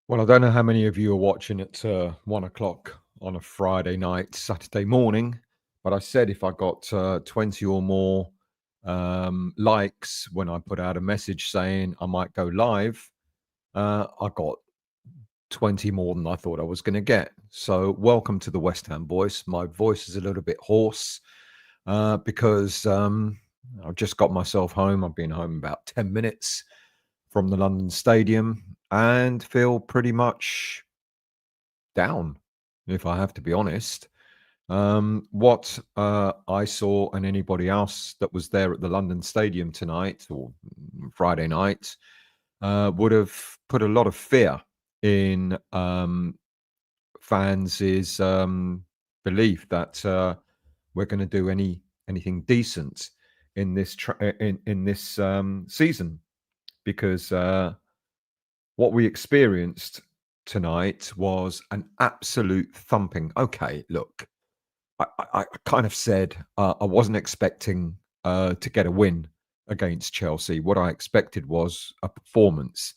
Well, I don't know how many of you are watching at 1 o'clock on a Friday night, Saturday morning, but I said if I got 20 or more likes when I put out a message saying I might go live, I got 20 more than I thought I was going to get. So, welcome to the West Ham voice. My voice is a little bit hoarse because I've just got myself home. I've been home about 10 minutes from the London Stadium and feel pretty much down, if I have to be honest. What I saw and anybody else that was there at the London Stadium tonight or Friday night would have put a lot of fear in fans' belief that we're going to do anything decent in this season because what we experienced tonight was an absolute thumping. Okay, look, I kind of said I wasn't expecting to get a win against Chelsea. What I expected was a performance.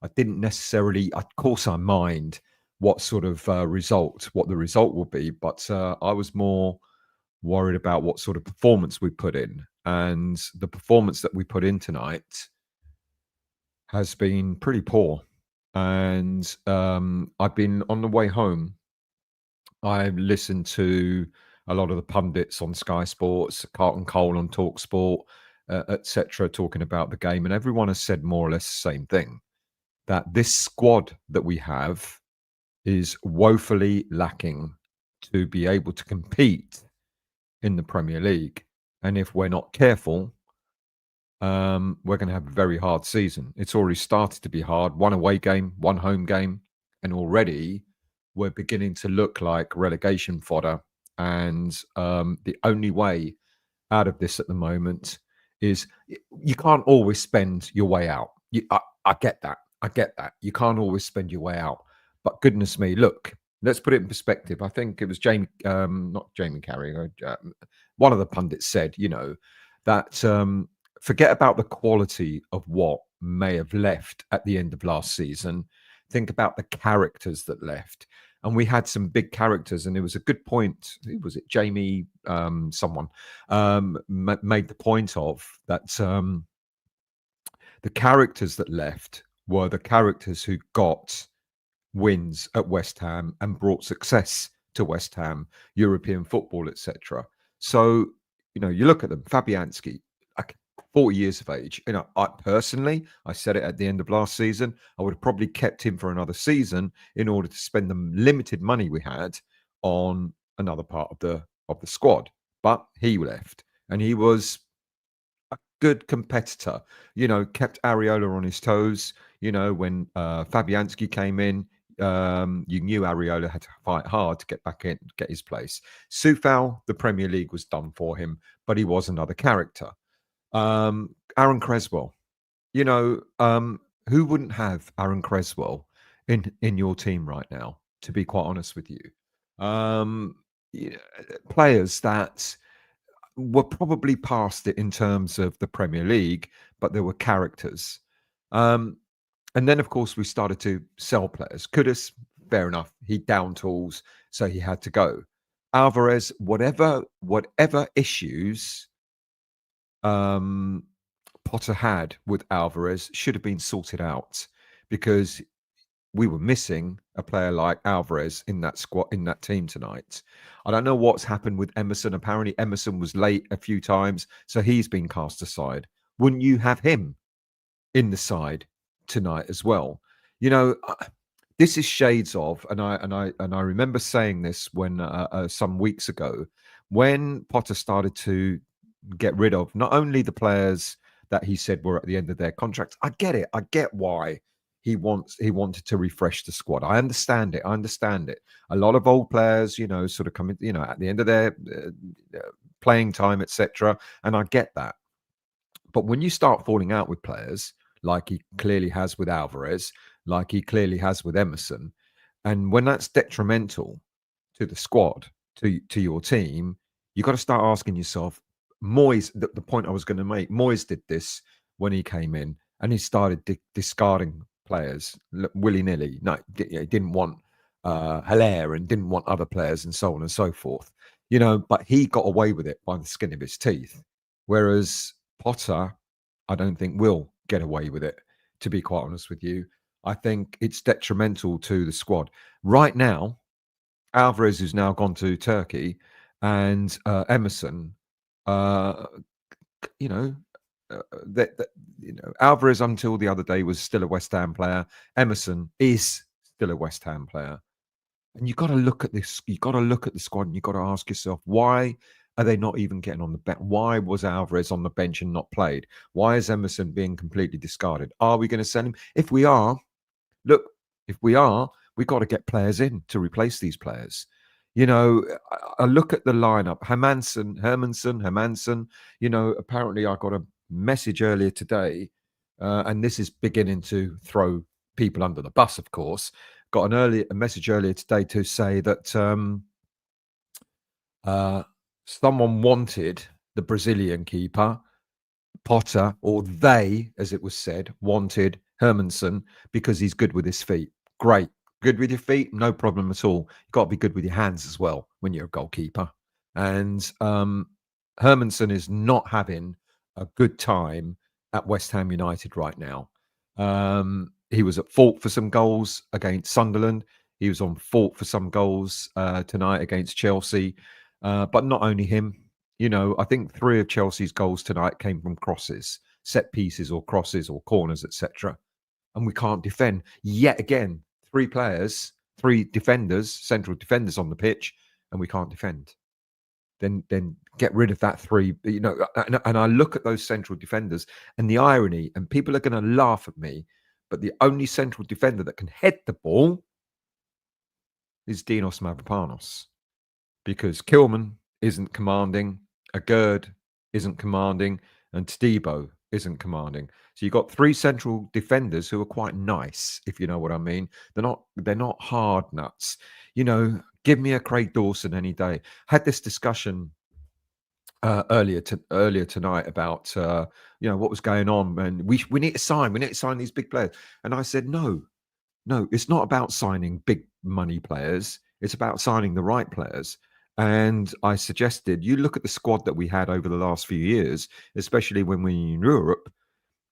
I didn't necessarily, of course, I mind what sort of what the result will be, but I was more worried about what sort of performance we put in. And the performance that we put in tonight has been pretty poor. And I've been on the way home. I listened to a lot of the pundits on Sky Sports, Carlton Cole on Talk Sport, etc., talking about the game, and everyone has said more or less the same thing: that this squad that we have is woefully lacking to be able to compete in the Premier League. And if we're not careful, we're going to have a very hard season. It's already started to be hard. One away game, one home game, and already we're beginning to look like relegation fodder. And the only way out of this at the moment is you can't always spend your way out. I get that. I get that. You can't always spend your way out. But goodness me, look, let's put it in perspective. I think it was not Jamie Carragher, one of the pundits said, that forget about the quality of what may have left at the end of last season. Think about the characters that left. And we had some big characters, and it was a good point. Who was it? Jamie, someone made the point of that the characters that left were the characters who got wins at West Ham and brought success to West Ham, European football, etc. So, you look at them, Fabianski, 40 years of age. I personally, I said it at the end of last season, I would have probably kept him for another season in order to spend the limited money we had on another part of the squad. But he left, and he was a good competitor. Kept Areola on his toes. When Fabianski came in, you knew Areola had to fight hard to get back in, get his place. Soufal, the Premier League was done for him, but he was another character. Aaron Creswell, who wouldn't have Aaron Creswell in your team right now? To be quite honest with you, yeah, players that were probably past it in terms of the Premier League, but there were characters. And then, of course, we started to sell players. Kudus, fair enough, he down tools, so he had to go. Alvarez, whatever issues Potter had with Alvarez should have been sorted out, because we were missing a player like Alvarez in that squad, in that team tonight. I don't know what's happened with Emerson. Apparently, Emerson was late a few times, so he's been cast aside. Wouldn't you have him in the side tonight as well? This is shades of, and I remember saying this when some weeks ago, when Potter started to get rid of not only the players that he said were at the end of their contracts. I get it. I get why he wanted to refresh the squad. I understand it. A lot of old players, sort of coming, at the end of their playing time, etc. And I get that. But when you start falling out with players, like he clearly has with Alvarez, like he clearly has with Emerson, and when that's detrimental to the squad, to your team, you got to start asking yourself. Moyes, the point I was going to make, Moyes did this when he came in, and he started discarding players willy nilly. No, he didn't want Hilaire and didn't want other players and so on and so forth. But he got away with it by the skin of his teeth. Whereas Potter, I don't think will get away with it. To be quite honest with you, I think it's detrimental to the squad right now. Alvarez, who's now gone to Turkey, and Emerson, uh, you know, that Alvarez until the other day was still a West Ham player. Emerson is still a West Ham player, and you've got to look at this. You've got to look at the squad, and you've got to ask yourself, why are they not even getting on the bench? Why was Alvarez on the bench and not played? Why is Emerson being completely discarded? Are we going to send him? If we are, look, if we are, we've got to get players in to replace these players. I look at the lineup. Hermanson. Apparently I got a message earlier today, and this is beginning to throw people under the bus, of course. Got a message earlier today to say that someone wanted the Brazilian keeper, Potter, or they, as it was said, wanted Hermanson because he's good with his feet. Great. Good with your feet, no problem at all. You've got to be good with your hands as well when you're a goalkeeper. And Hermanson is not having a good time at West Ham United right now. He was at fault for some goals against Sunderland. He was on fault for some goals tonight against Chelsea. But not only him, I think 3 of Chelsea's goals tonight came from crosses, set pieces or crosses or corners, etc. And we can't defend. Yet again, 3 players, 3 defenders, central defenders on the pitch, and we can't defend. Then get rid of that 3. And I look at those central defenders and the irony, and people are going to laugh at me, but the only central defender that can head the ball is Dinos Mavropanos, because Kilman isn't commanding, Agerd isn't commanding, and Tadibo isn't commanding. So you've got 3 central defenders who are quite nice, if you know what I mean. They're not hard nuts. Give me a Craig Dawson any day. Had this discussion earlier tonight about what was going on, and we need to sign these big players. And I said, no, it's not about signing big money players. It's about signing the right players. And I suggested you look at the squad that we had over the last few years, especially when we were in Europe,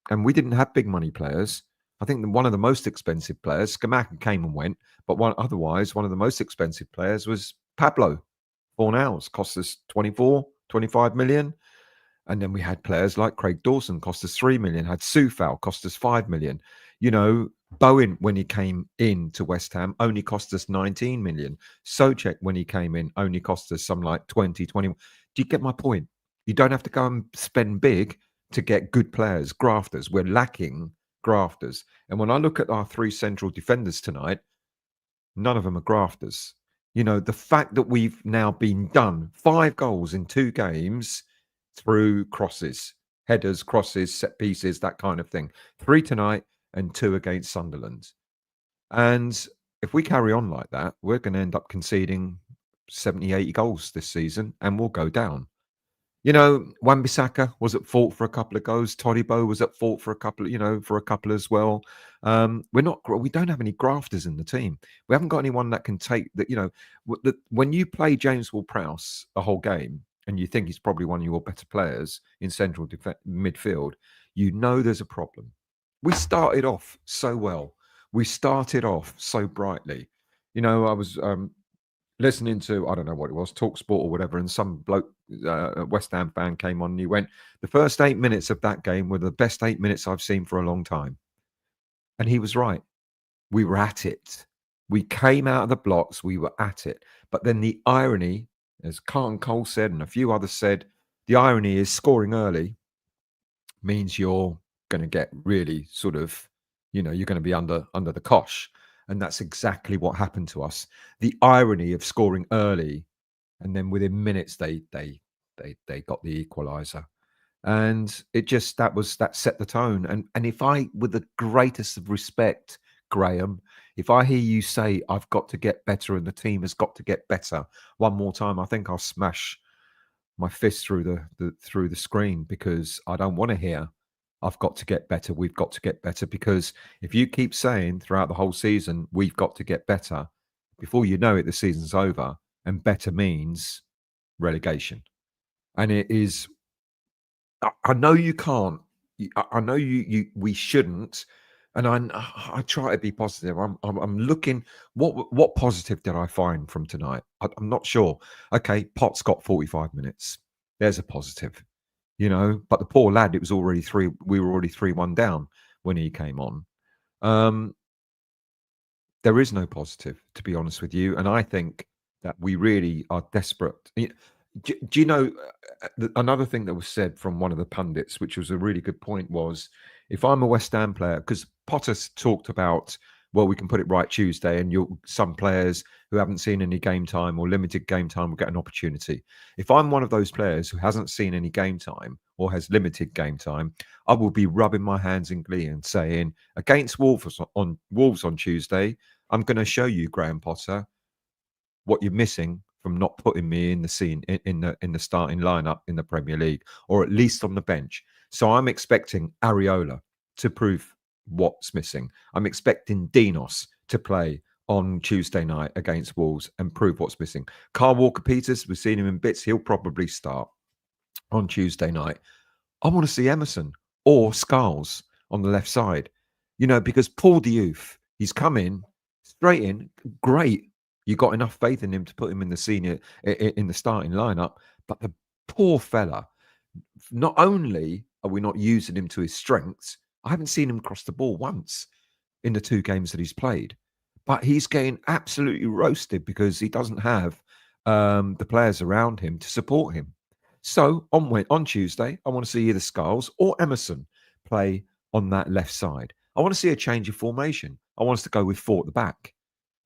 and we didn't have big money players. I think one of the most expensive players, Skamaka came and went, but one of the most expensive players was Pablo Fornals, cost us 24, 25 million. And then we had players like Craig Dawson, cost us 3 million, had Soufal, cost us 5 million. Bowen, when he came in to West Ham, only cost us 19 million. Soucek, when he came in, only cost us some like 20, 21. Do you get my point? You don't have to go and spend big to get good players, grafters. We're lacking grafters. And when I look at our 3 central defenders tonight, none of them are grafters. The fact that we've now been done 5 goals in 2 games through crosses, headers, crosses, set pieces, that kind of thing. 3 tonight and 2 against Sunderland. And if we carry on like that, we're going to end up conceding 70, 80 goals this season, and we'll go down. Wan-Bissaka was at fault for a couple of goals. Todibo was at fault for a couple as well. We don't have any grafters in the team. We haven't got anyone that can take that. When you play James Ward-Prowse a whole game and you think he's probably one of your better players in central midfield, there's a problem. We started off so well. We started off so brightly. I was listening to, I don't know what it was, TalkSport or whatever, and some bloke, a West Ham fan, came on and he went, the first 8 minutes of that game were the best 8 minutes I've seen for a long time. And he was right. We were at it. We came out of the blocks. We were at it. But then the irony, as Carlton Cole said and a few others said, the irony is scoring early means you're going to get really sort of, you're going to be under the cosh. And that's exactly what happened to us. The irony of scoring early, and then within minutes they got the equaliser, and that set the tone. And if I, with the greatest of respect, Graham, if I hear you say I've got to get better and the team has got to get better one more time, I think I'll smash my fist through the screen, because I don't want to hear I've got to get better. We've got to get better because if you keep saying throughout the whole season, we've got to get better, before you know it, the season's over, and better means relegation. And it is, I know you can't. I know we shouldn't, and I try to be positive. I'm looking. What positive did I find from tonight? I'm not sure. Okay, Potts got 45 minutes. There's a positive, But the poor lad, it was already three. We were already 3-1 down when he came on. Um, there is no positive, to be honest with you, and I think that we really are desperate. Do you know another thing that was said from one of the pundits, which was a really good point, was if I'm a West Ham player, because Potter's talked about, well, we can put it right Tuesday, and some players who haven't seen any game time or limited game time will get an opportunity. If I'm one of those players who hasn't seen any game time or has limited game time, I will be rubbing my hands in glee and saying, against Wolves on Tuesday, I'm going to show you, Graham Potter, what you're missing from not putting me in the scene in the starting lineup in the Premier League, or at least on the bench. So I'm expecting Areola to prove what's missing. I'm expecting Dinos to play on Tuesday night against Wolves and prove what's missing. Carl Walker-Peters, we've seen him in bits. He'll probably start on Tuesday night. I want to see Emerson or Scarles on the left side, because Paul Diouf, he's come in straight in, great. You got enough faith in him to put him in the starting lineup, but the poor fella. Not only are we not using him to his strengths, I haven't seen him cross the ball once in the 2 games that he's played, but he's getting absolutely roasted because he doesn't have the players around him to support him. So on Tuesday, I want to see either Scarles or Emerson play on that left side. I want to see a change of formation. I want us to go with 4 at the back,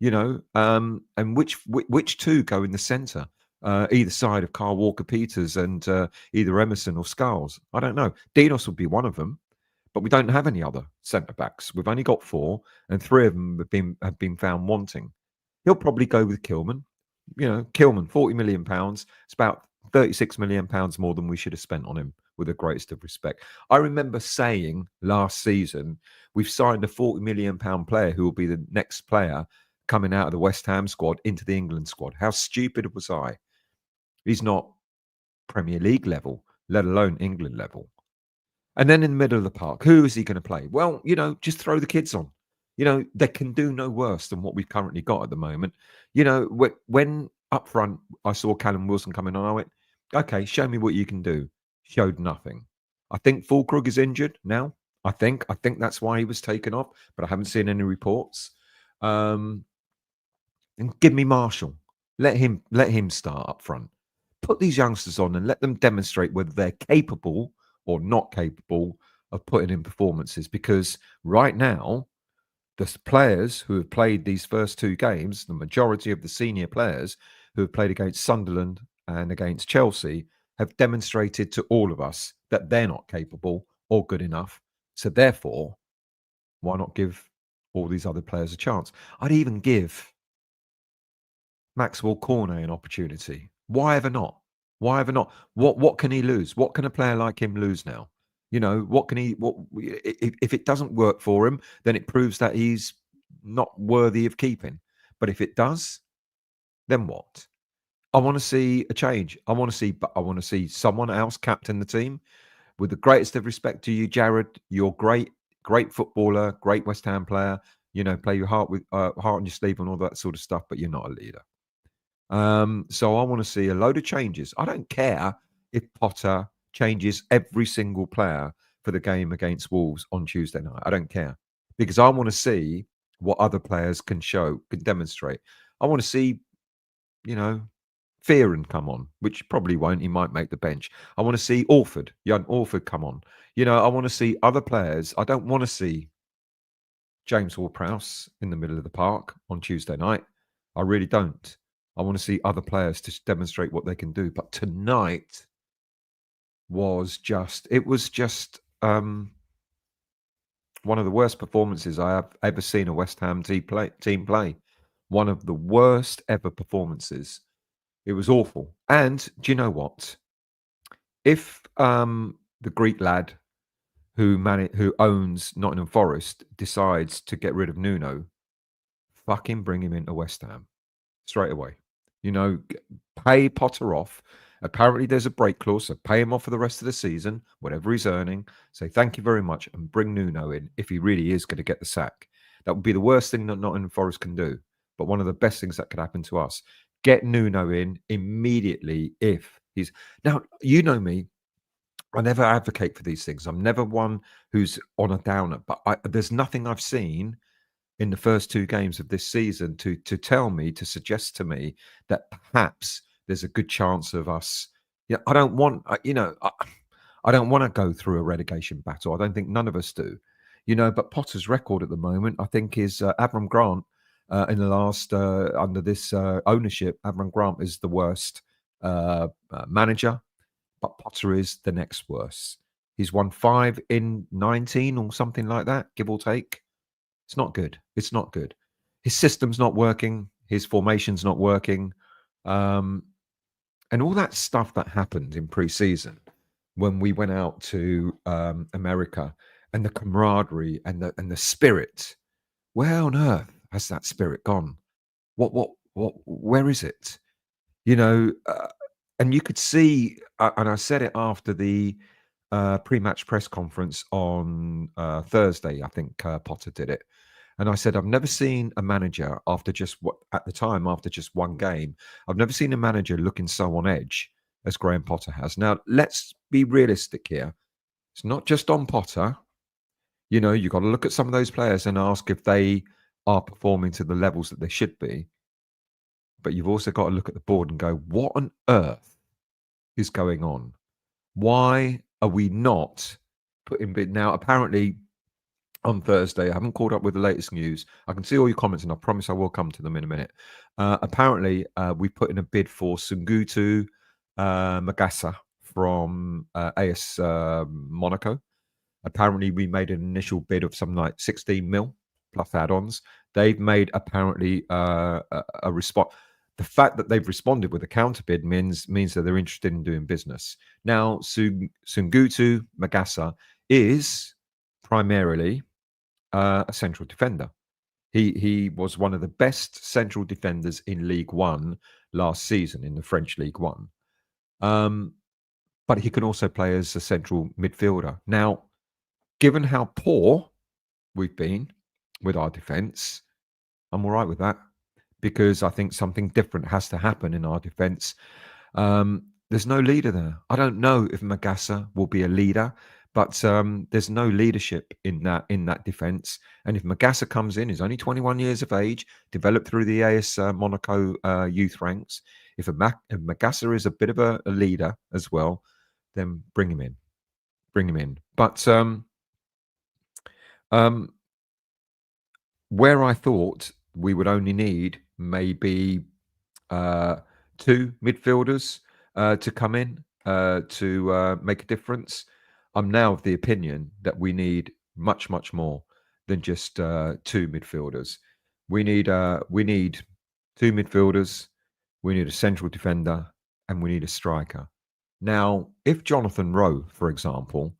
and which 2 go in the centre, either side of Carl Walker-Peters and either Emerson or Scarles. I don't know. Dinos will be one of them, but we don't have any other centre backs. We've only got 4, and 3 of them have been found wanting. He'll probably go with Kilman. Kilman, £40 million. It's about £36 million more than we should have spent on him, with the greatest of respect. I remember saying last season, we've signed a £40 million player who will be the next player coming out of the West Ham squad into the England squad. How stupid was I? He's not Premier League level, let alone England level. And then in the middle of the park, who is he going to play? Well, just throw the kids on. They can do no worse than what we've currently got at the moment. When up front I saw Callum Wilson coming on, I went, okay, show me what you can do. Showed nothing. I think Fulkrug is injured now. I think that's why he was taken off, but I haven't seen any reports. And give me Marshall. Let him start up front. Put these youngsters on and let them demonstrate whether they're capable or not capable of putting in performances. Because right now, the players who have played these first 2 games, the majority of the senior players who have played against Sunderland and against Chelsea, have demonstrated to all of us that they're not capable or good enough. So therefore, why not give all these other players a chance? I'd even give Maxwell Cornet an opportunity. Why ever not? Why ever not? What can he lose? What can a player like him lose now? What can he? What if it doesn't work for him? Then it proves that he's not worthy of keeping. But if it does, then what? I want to see a change. I want to see someone else captain the team. With the greatest of respect to you, Jared, you're great footballer, great West Ham player. Play your heart on your sleeve and all that sort of stuff. But you're not a leader. So I want to see a load of changes. I don't care if Potter changes every single player for the game against Wolves on Tuesday night. I don't care, because I want to see what other players can demonstrate. I want to see, Fearon come on, which probably won't. He might make the bench. I want to see young Orford come on. I want to see other players. I don't want to see James Ward-Prowse in the middle of the park on Tuesday night. I really don't. I want to see other players to demonstrate what they can do. But tonight was just one of the worst performances I have ever seen a West Ham team play. One of the worst ever performances. It was awful. And do you know what? If the Greek lad who owns Nottingham Forest decides to get rid of Nuno, fucking bring him into West Ham straight away. You know, pay Potter off. Apparently, there's a break clause, so pay him off for the rest of the season, whatever he's earning. Say thank you very much, and bring Nuno in if he really is going to get the sack. That would be the worst thing that Nottingham Forest can do, but one of the best things that could happen to us. Get Nuno in immediately if he's now. You know me. I never advocate for these things. I'm never one who's on a downer, but there's nothing I've seen in the first two games of this season to suggest to me that perhaps there's a good chance of us. Yeah, I don't want I don't want to go through a relegation battle. I don't think none of us do, But Potter's record at the moment, I think, is Avram Grant in the last under this ownership. Avram Grant is the worst manager, but Potter is the next worst. He's won 5 in 19 or something like that, give or take. It's not good. It's not good. His system's not working. His formation's not working. And all that stuff that happened in pre-season when we went out to America, and the camaraderie and the spirit. Where on earth has that spirit gone? Where is it? And you could see, and I said it after the pre-match press conference on Thursday. I think Potter did it. And I said, I've never seen a manager after just one game, I've never seen a manager looking so on edge as Graham Potter has. Now, let's be realistic here. It's not just on Potter. You've got to look at some of those players and ask if they are performing to the levels that they should be. But you've also got to look at the board and go, what on earth is going on? Why are we not putting bid? Now, apparently, on Thursday, I haven't caught up with the latest news. I can see all your comments, and I promise I will come to them in a minute. Apparently, we put in a bid for Sungutu Magassa from AS Monaco. Apparently, we made an initial bid of something like 16 mil plus add-ons. They've made apparently a response. The fact that they've responded with a counter bid means that they're interested in doing business. Now, Sungutu Magassa is primarily a central defender. He was one of the best central defenders in League One last season, in the French League One. But he can also play as a central midfielder. Now, given how poor we've been with our defence, I'm all right with that, because I think something different has to happen in our defence. There's no leader there. I don't know if Magassa will be a leader, but there's no leadership in that defence. And if Magassa comes in, he's only 21 years of age, developed through the AS Monaco youth ranks. If Magassa is a bit of a leader as well, then bring him in. Bring him in. But where I thought we would only need maybe 2 midfielders to come in to make a difference, I'm now of the opinion that we need much, much more than just 2 midfielders. We need 2 midfielders, we need a central defender, and we need a striker. Now, if Jonathan Rowe, for example,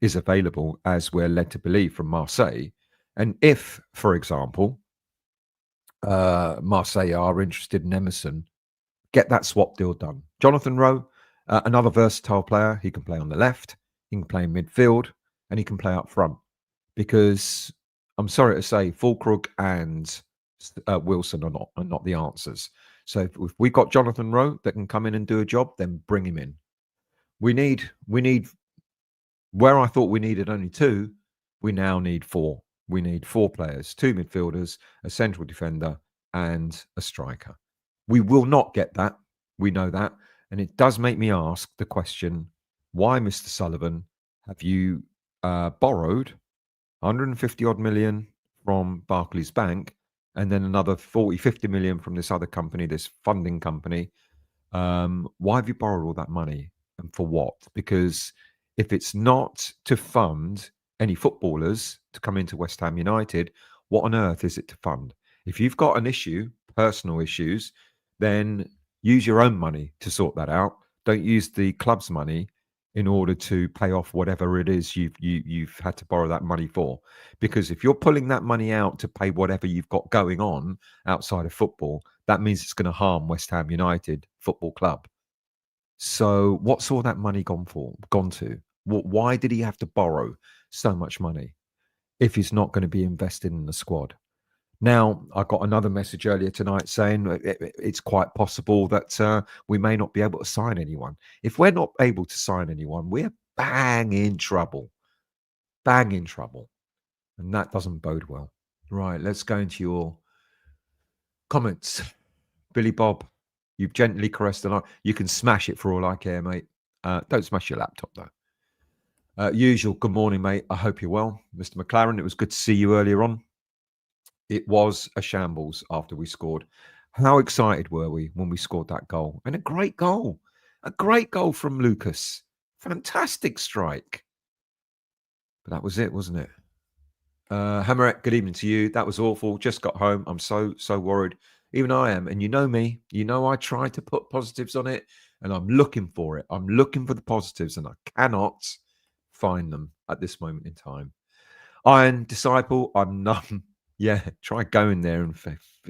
is available, as we're led to believe from Marseille, and if, for example, Marseille are interested in Emerson, get that swap deal done. Jonathan Rowe, another versatile player. He can play on the left, he can play in midfield, and he can play up front. Because I'm sorry to say, Fulkrug and Wilson are not the answers. So if we've got Jonathan Rowe that can come in and do a job, then bring him in. We need where I thought we needed only 2, we now need 4. We need 4 players, 2 midfielders, a central defender, and a striker. We will not get that. We know that. And it does make me ask the question, why, Mr. Sullivan, have you borrowed 150 odd million from Barclays Bank and then another 40, 50 million from this other company, this funding company? Why have you borrowed all that money, and for what? Because if it's not to fund any footballers to come into West Ham United, what on earth is it to fund? If you've got an issue, personal issues, then use your own money to sort that out. Don't use the club's money in order to pay off whatever it is you've had to borrow that money for. Because if you're pulling that money out to pay whatever you've got going on outside of football, that means it's going to harm West Ham United Football Club. So what's all that money gone to? Why did he have to borrow so much money if he's not going to be invested in the squad? Now, I got another message earlier tonight saying it's quite possible that we may not be able to sign anyone. If we're not able to sign anyone, we're bang in trouble. Bang in trouble. And that doesn't bode well. Right, let's go into your comments. Billy Bob, you've gently caressed the line. You can smash it for all I care, mate. Don't smash your laptop, though. Usual, good morning, mate. I hope you're well. Mr. McLaren, it was good to see you earlier on. It was a shambles after we scored. How excited were we when we scored that goal? And a great goal from Lucas. Fantastic strike. But that was it, wasn't it? Hammerette, good evening to you. That was awful. Just got home. I'm so worried. Even I am. And you know me. You know I try to put positives on it, and I'm looking for it. I'm looking for the positives, and I cannot find them at this moment in time. Iron Disciple, I'm numb. Yeah, try going there and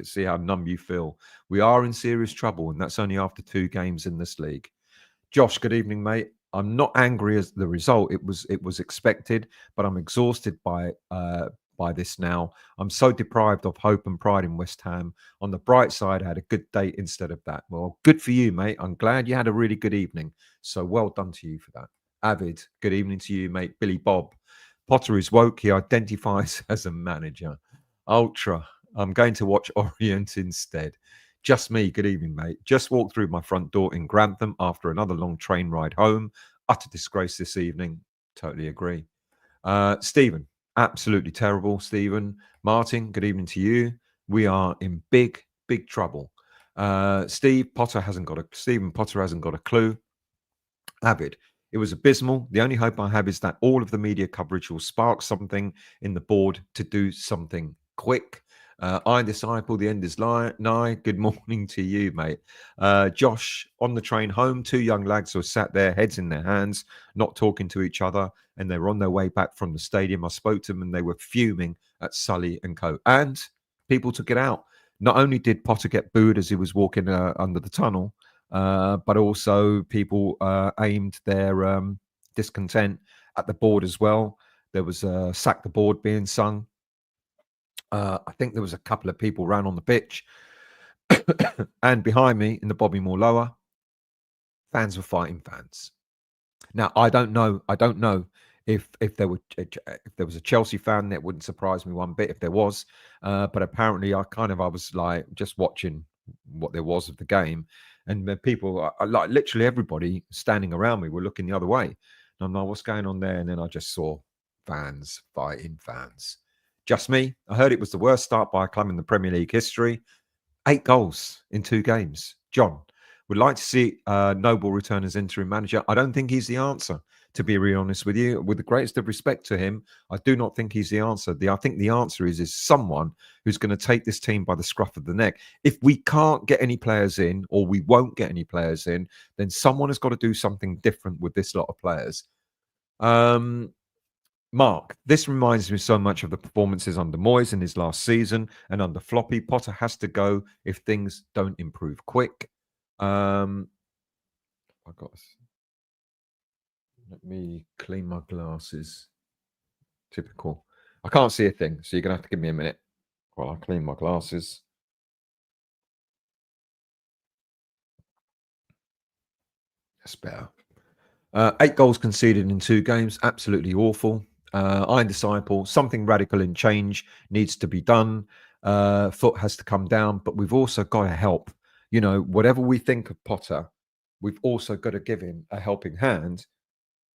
see how numb you feel. We are in serious trouble, and that's only after 2 games in this league. Josh, good evening, mate. I'm not angry as the result. It was expected, but I'm exhausted by this now. I'm so deprived of hope and pride in West Ham. On the bright side, I had a good day instead of that. Well, good for you, mate. I'm glad you had a really good evening. So well done to you for that. Avid, good evening to you, mate. Billy Bob. Potter is woke. He identifies as a manager. Ultra, I'm going to watch Orient instead. Just me. Good evening, mate. Just walked through my front door in Grantham after another long train ride home. Utter disgrace this evening. Totally agree. Stephen, absolutely terrible. Stephen, Martin, good evening to you. We are in big trouble. Stephen Potter hasn't got a clue. Avid, it was abysmal. The only hope I have is that all of the media coverage will spark something in the board to do something quick. Iron Disciple, the end is nigh. Good morning to you, mate. Josh, on the train home, 2 young lads who sat there, heads in their hands, not talking to each other, and they were on their way back from the stadium. I spoke to them, and they were fuming at Sully and co. And people took it out. Not only did Potter get booed as he was walking under the tunnel, but also people aimed their discontent at the board as well. There was sack the board being sung. I think there was a couple of people ran on the pitch. And behind me in the Bobby Moore lower, fans were fighting fans. Now, I don't know if there was a Chelsea fan, that wouldn't surprise me one bit if there was. But apparently I was like just watching what there was of the game, and the people, like literally everybody standing around me, were looking the other way. And I'm like, what's going on there? And then I just saw fans fighting fans. Just me. I heard it was the worst start by a club in the Premier League history. 8 goals in 2 games. John, would like to see Noble return as interim manager. I don't think he's the answer, to be really honest with you. With the greatest of respect to him, I do not think he's the answer. I think the answer is someone who's going to take this team by the scruff of the neck. If we can't get any players in, or we won't get any players in, then someone has got to do something different with this lot of players. Mark, this reminds me so much of the performances under Moyes in his last season and under Floppy. Potter has to go if things don't improve quick. Let me clean my glasses. Typical. I can't see a thing, so you're going to have to give me a minute while I clean my glasses. That's better. 8 goals conceded in 2 games. Absolutely awful. Iron Disciple, something radical in change needs to be done. Foot has to come down, but we've also got to help. You know, whatever we think of Potter, we've also got to give him a helping hand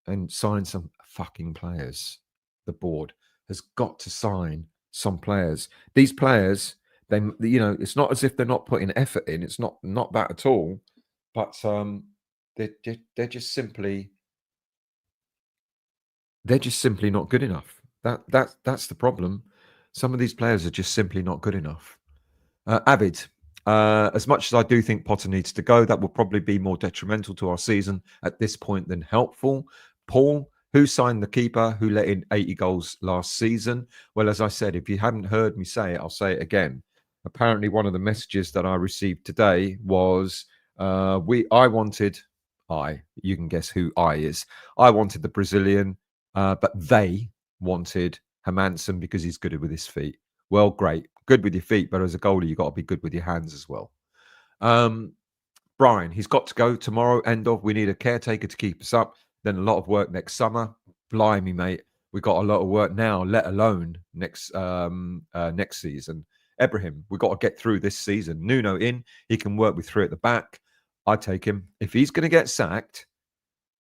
and sign some fucking players. The board has got to sign some players. These players, it's not as if they're not putting effort in. It's not that at all. But they're just simply not good enough. That's the problem. Some of these players are just simply not good enough. Avid, As much as I do think Potter needs to go, that will probably be more detrimental to our season at this point than helpful. Paul, who signed the keeper who let in 80 goals last season? Well, as I said, if you hadn't heard me say it, I'll say it again. Apparently, one of the messages that I received today was you can guess who I is. I wanted the Brazilian, but they wanted Hermansen because he's good with his feet. Well, great. Good with your feet, but as a goalie, you've got to be good with your hands as well. Brian, he's got to go tomorrow. End of. We need a caretaker to keep us up. Then a lot of work next summer. Blimey, mate. We've got a lot of work now, let alone next season. Ibrahim, we've got to get through this season. Nuno in. He can work with three at the back. I take him. If he's going to get sacked,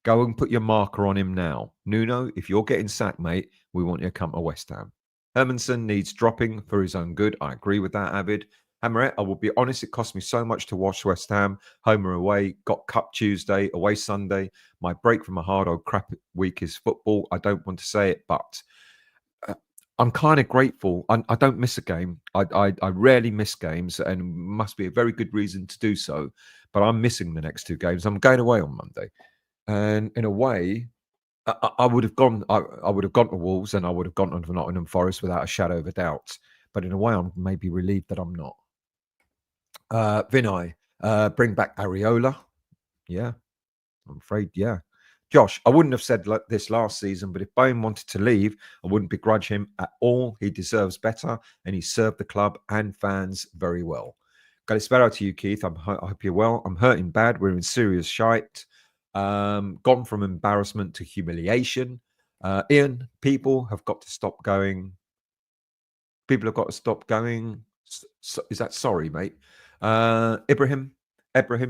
go and put your marker on him now. Nuno, if you're getting sacked, mate, we want you to come to West Ham. Hermansen needs dropping for his own good. I agree with that, Avid. Hammerette, I will be honest, it cost me so much to watch West Ham. Home or away, got Cup Tuesday, away Sunday. My break from a hard old crap week is football. I don't want to say it, but I'm kind of grateful. I don't miss a game. I rarely miss games, and must be a very good reason to do so. But I'm missing the next two games. I'm going away on Monday. And in a way, I would have gone. I would have gone to Wolves, and I would have gone to Nottingham Forest without a shadow of a doubt. But in a way, I'm maybe relieved that I'm not. Vinay, bring back Areola. Yeah, I'm afraid. Yeah, Josh, I wouldn't have said like this last season, but if Bone wanted to leave, I wouldn't begrudge him at all. He deserves better, and he served the club and fans very well. Kalispera to you, Keith. I hope you're well. I'm hurting bad. We're in serious shite. Gone from embarrassment to humiliation. Ian, people have got to stop going. People have got to stop going. Is that sorry, mate? Ibrahim,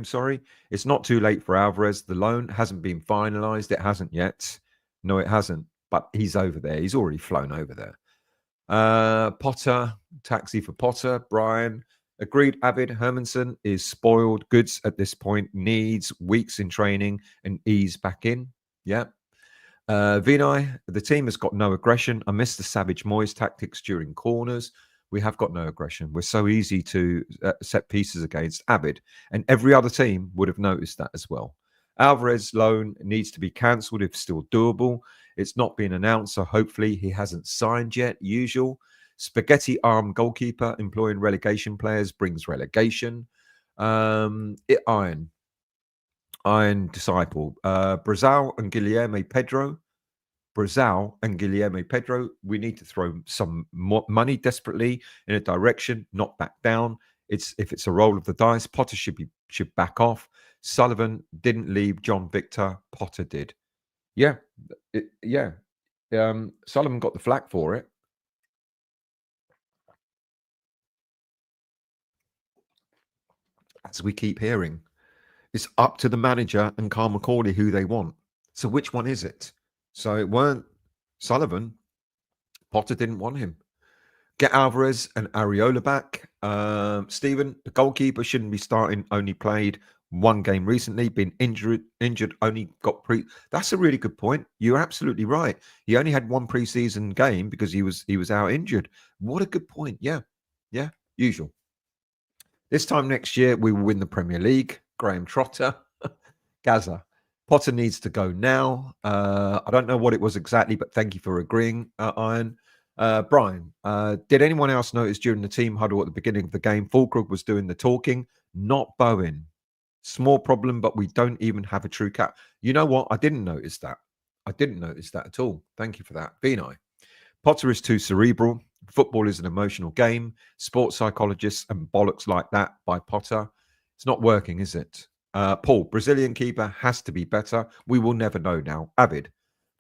sorry. It's not too late for Alvarez. The loan hasn't been finalised. It hasn't yet. No, it hasn't. But he's over there. He's already flown over there. Potter, taxi for Potter. Brian, agreed. Avid Hermansen is spoiled goods at this point. Needs weeks in training and ease back in. Yeah. Vinay, the team has got no aggression. I miss the Savage Moyes tactics during corners. We have got no aggression. We're so easy to set pieces against. Avid, and every other team would have noticed that as well. Alvarez loan needs to be cancelled if still doable. It's not been announced, so hopefully he hasn't signed yet. Usual. Spaghetti arm goalkeeper employing relegation players brings relegation. Iron disciple. Brazil and Guilherme Pedro. We need to throw some more money desperately in a direction, not back down. If it's a roll of the dice, Potter should back off. Sullivan didn't leave John Victor. Potter did. Yeah. Sullivan got the flack for it. As we keep hearing, it's up to the manager and Carl McCauley who they want. So which one is it? So it weren't Sullivan. Potter didn't want him. Get Alvarez and Areola back. Stephen, the goalkeeper shouldn't be starting. Only played one game recently. Been injured. Only got That's a really good point. You're absolutely right. He only had one preseason game because he was out injured. What a good point. Yeah. Usual. This time next year we will win the Premier League. Graham Trotter, Gaza. Potter needs to go now. I don't know what it was exactly, but thank you for agreeing, Iron. Brian, did anyone else notice during the team huddle at the beginning of the game, Fulkrug was doing the talking, not Bowen? Small problem, but we don't even have a true cap. You know what? I didn't notice that. At all. Thank you for that. Benai. Potter is too cerebral. Football is an emotional game. Sports psychologists and bollocks like that by Potter. It's not working, is it? Paul, Brazilian keeper has to be better. We will never know now. Avid.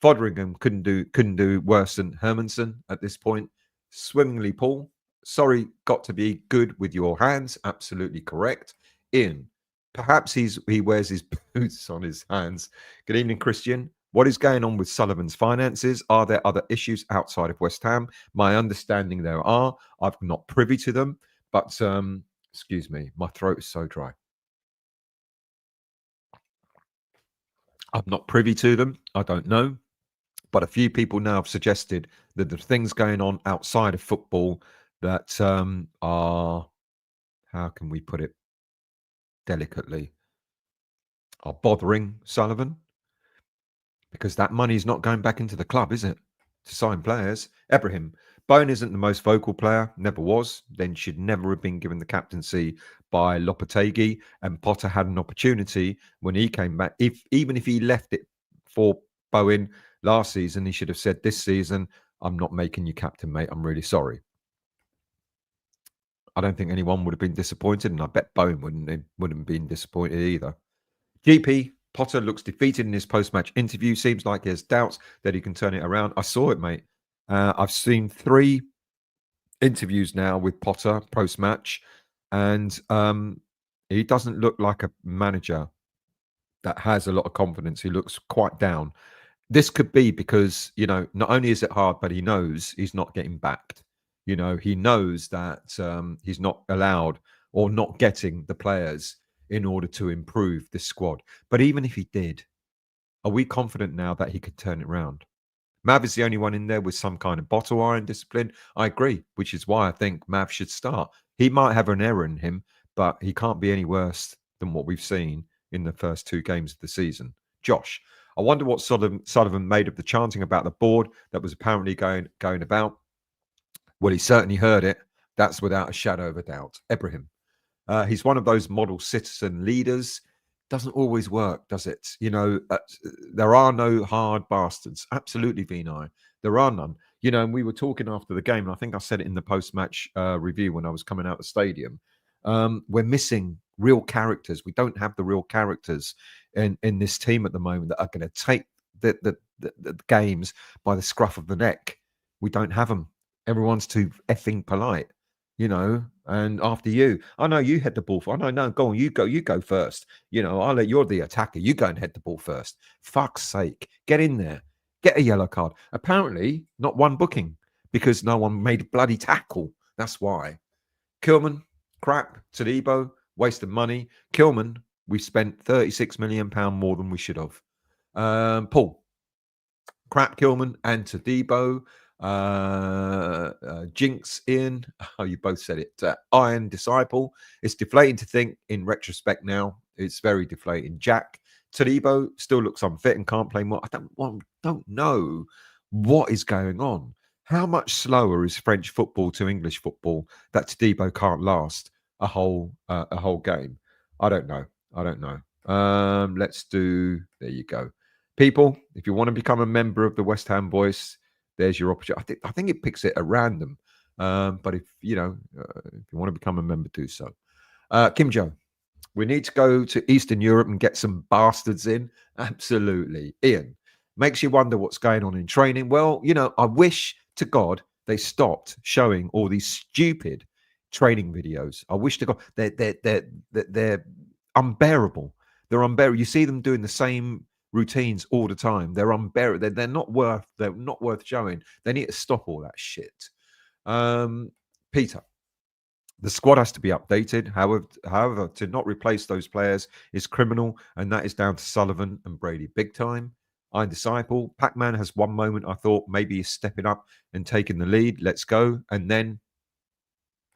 Foderingham couldn't do worse than Hermansen at this point. Swimmingly, Paul. Sorry, got to be good with your hands. Absolutely correct. Ian. Perhaps he wears his boots on his hands. Good evening, Christian. What is going on with Sullivan's finances? Are there other issues outside of West Ham? My understanding there are. I'm not privy to them, but excuse me, my throat is so dry. I'm not privy to them. I don't know. But a few people now have suggested that the things going on outside of football that are how can we put it delicately, are bothering Sullivan, because that money's not going back into the club, is it? To sign players. Ibrahim, Bone isn't the most vocal player, never was, then should never have been given the captaincy by Lopetegui, and Potter had an opportunity when he came back. Even if he left it for Bowen last season, he should have said this season, I'm not making you captain, mate. I'm really sorry. I don't think anyone would have been disappointed, and I bet Bowen wouldn't have been disappointed either. GP, Potter looks defeated in his post-match interview. Seems like he has doubts that he can turn it around. I saw it, mate. I've seen 3 interviews now with Potter post-match, and he doesn't look like a manager that has a lot of confidence. He looks quite down. This could be because, not only is it hard, but he knows he's not getting backed. He knows that he's not allowed or not getting the players in order to improve this squad. But even if he did, are we confident now that he could turn it around? Mav is the only one in there with some kind of bottle iron discipline. I agree, which is why I think Mav should start. He might have an error in him, but he can't be any worse than what we've seen in the first 2 games of the season. Josh, I wonder what Sullivan made of the chanting about the board that was apparently going about. Well, he certainly heard it. That's without a shadow of a doubt. Ibrahim, he's one of those model citizen leaders. Doesn't always work, does it? There are no hard bastards. Absolutely, Vinay. There are none. And we were talking after the game, and I think I said it in the post-match review when I was coming out of the stadium. We're missing real characters. We don't have the real characters in this team at the moment that are going to take the games by the scruff of the neck. We don't have them. Everyone's too effing polite. And after you, I know you head the ball for. I know, no, go on, you go first. You're the attacker. You go and head the ball first. Fuck's sake, get in there, get a yellow card. Apparently, not one booking because no one made a bloody tackle. That's why. Kilman, crap. Tadibo, wasted money. Kilman, we spent £36 million more than we should have. Paul, crap. Kilman and Tadibo. Jinx in. Oh, you both said it. Iron Disciple. It's deflating to think in retrospect now. It's very deflating. Jack Tadibo still looks unfit and can't play more. I don't know what is going on. How much slower is French football to English football that Tadibo can't last a whole game? I don't know. Let's do. There you go. People, if you want to become a member of the West Ham Voice, there's your opportunity. I think it picks it at random. But if you want to become a member, do so. Kim Jo, we need to go to Eastern Europe and get some bastards in. Absolutely. Ian, makes you wonder what's going on in training. Well, I wish to God they stopped showing all these stupid training videos. I wish to God they're unbearable. They're unbearable. You see them doing the same routines all the time. They're unbearable. They're not worth showing. They need to stop all that shit. Peter, the squad has to be updated. However, to not replace those players is criminal, and that is down to Sullivan and Brady big time. Iron Disciple, Pac-Man has one moment I thought maybe he's stepping up and taking the lead. Let's go. And then